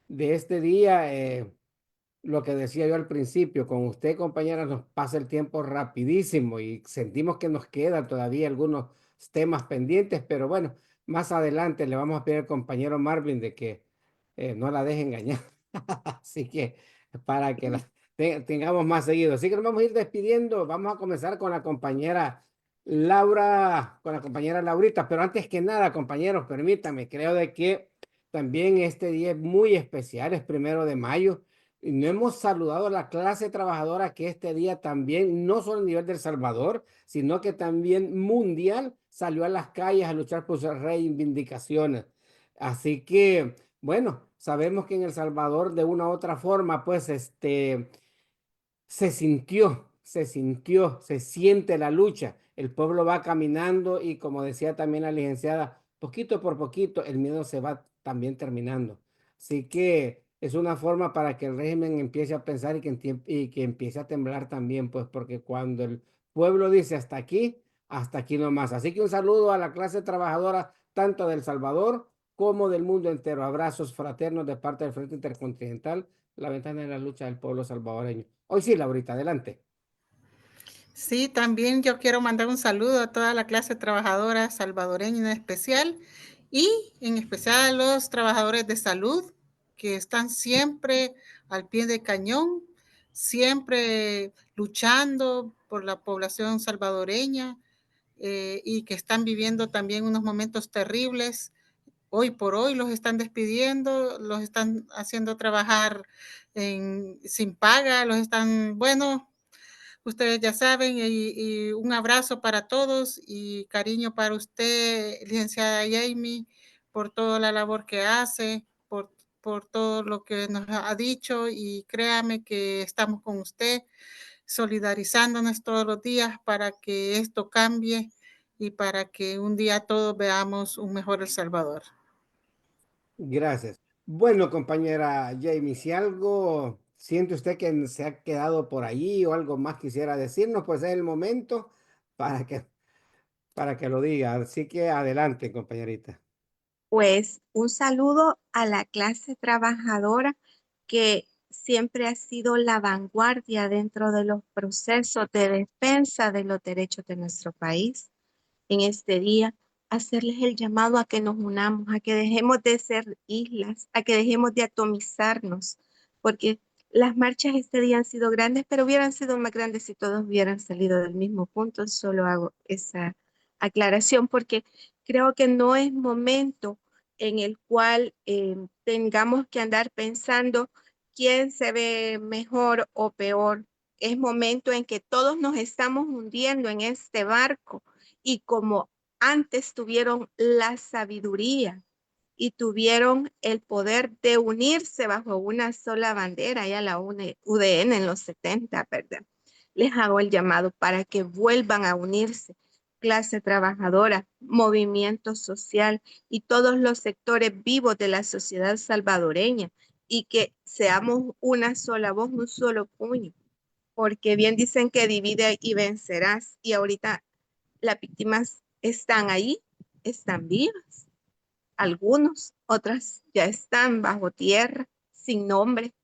de este día. Lo que decía yo al principio, con usted, compañera, nos pasa el tiempo rapidísimo y sentimos que nos quedan todavía algunos temas pendientes, pero bueno, más adelante le vamos a pedir al compañero Marvin de que no la deje engañar. Así que para que la tengamos más seguido. Así que nos vamos a ir despidiendo. Vamos a comenzar con la compañera Laura, con la compañera Laurita, pero antes que nada, compañeros, permítame, creo de que también este día es muy especial, es 1 de mayo. Y no hemos saludado a la clase trabajadora que este día también, no solo a nivel de El Salvador, sino que también mundial, salió a las calles a luchar por sus reivindicaciones. Así que, bueno, sabemos que en El Salvador de una u otra forma, pues, se siente la lucha. El pueblo va caminando y como decía también la licenciada, poquito por poquito el miedo se va también terminando. Así que es una forma para que el régimen empiece a pensar y que empiece a temblar también, pues porque cuando el pueblo dice hasta aquí nomás. Así que un saludo a la clase trabajadora, tanto de El Salvador como del mundo entero. Abrazos fraternos de parte del Frente Intercontinental, la ventana de la lucha del pueblo salvadoreño. Hoy sí, Laurita, adelante. Sí, también yo quiero mandar un saludo a toda la clase trabajadora salvadoreña en especial y en especial a los trabajadores de salud que están siempre al pie de cañón, siempre luchando por la población salvadoreña y que están viviendo también unos momentos terribles. Hoy por hoy los están despidiendo, los están haciendo trabajar sin paga, los están, bueno, ustedes ya saben, y un abrazo para todos y cariño para usted, licenciada Jamie, por toda la labor que hace, por todo lo que nos ha dicho y créame que estamos con usted, solidarizándonos todos los días para que esto cambie y para que un día todos veamos un mejor El Salvador. Gracias. Bueno, compañera Jamie, si algo siente usted que se ha quedado por ahí o algo más quisiera decirnos, pues es el momento para para que lo diga. Así que adelante, compañerita. Pues un saludo a la clase trabajadora que siempre ha sido la vanguardia dentro de los procesos de defensa de los derechos de nuestro país. En este día, hacerles el llamado a que nos unamos, a que dejemos de ser islas, a que dejemos de atomizarnos, porque las marchas este día han sido grandes, pero hubieran sido más grandes si todos hubieran salido del mismo punto. Solo hago esa aclaración porque creo que no es momento en el cual tengamos que andar pensando quién se ve mejor o peor. Es momento en que todos nos estamos hundiendo en este barco y como antes tuvieron la sabiduría y tuvieron el poder de unirse bajo una sola bandera, ya la UDN en los 70, ¿verdad? Les hago el llamado para que vuelvan a unirse, clase trabajadora, movimiento social y todos los sectores vivos de la sociedad salvadoreña y que seamos una sola voz, un solo puño, porque bien dicen que divide y vencerás y ahorita las víctimas están ahí, están vivas, algunos, otras ya están bajo tierra, sin nombre.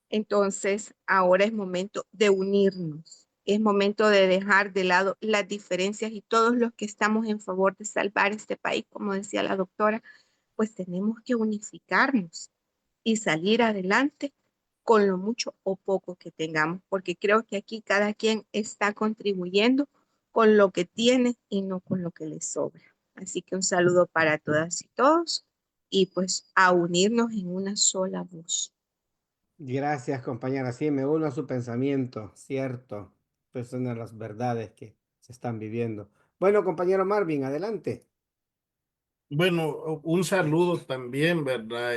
Entonces, ahora es momento de unirnos, es momento de dejar de lado las diferencias y todos los que estamos en favor de salvar este país, como decía la doctora, pues tenemos que unificarnos y salir adelante con lo mucho o poco que tengamos, porque creo que aquí cada quien está contribuyendo con lo que tiene y no con lo que le sobra. Así que un saludo para todas y todos y pues a unirnos en una sola voz. Gracias, compañera. Sí, me uno a su pensamiento, cierto. Pues son de las verdades que se están viviendo. Bueno, compañero Marvin, adelante. Bueno, un saludo también, ¿verdad?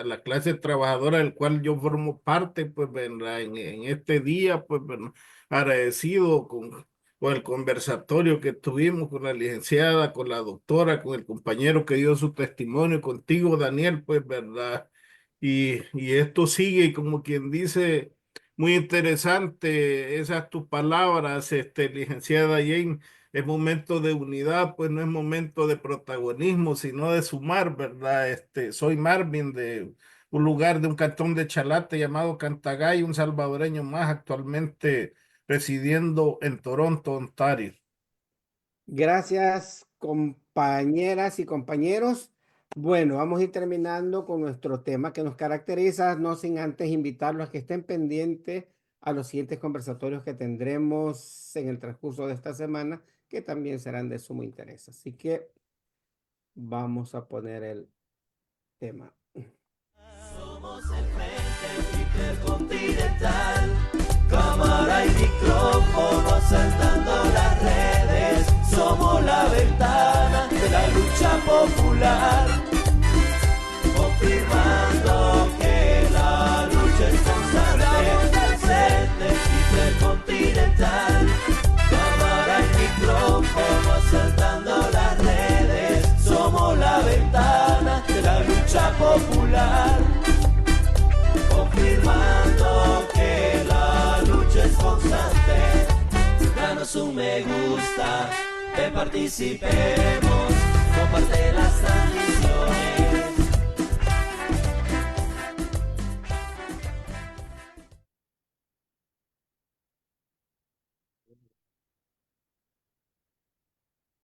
A la clase trabajadora del cual yo formo parte, pues, ¿verdad? En este día, pues, bueno, agradecido con el conversatorio que tuvimos con la licenciada, con la doctora, con el compañero que dio su testimonio, contigo, Daniel, pues, ¿verdad? Y esto sigue, como quien dice, muy interesante esas tus palabras, licenciada Jane. Es momento de unidad, pues no es momento de protagonismo, sino de sumar, ¿verdad? Soy Marvin de un lugar de un cantón de Chalate llamado Cantagay, un salvadoreño más actualmente residiendo en Toronto, Ontario. Gracias, compañeras y compañeros. Bueno, vamos a ir terminando con nuestro tema que nos caracteriza, no sin antes invitarlos a que estén pendientes a los siguientes conversatorios que tendremos en el transcurso de esta semana, que también serán de sumo interés. Así que vamos a poner el tema. Somos el Frente Intercontinental, cámara y micrófono saltando las redes. Somos la ventana de la lucha popular, confirmando que la lucha es constante. Frente Intercontinental, cámara y micrófono saltando las redes. Somos la ventana de la lucha popular, confirmando que la lucha es constante. Danos un me gusta, que participemos, comparte las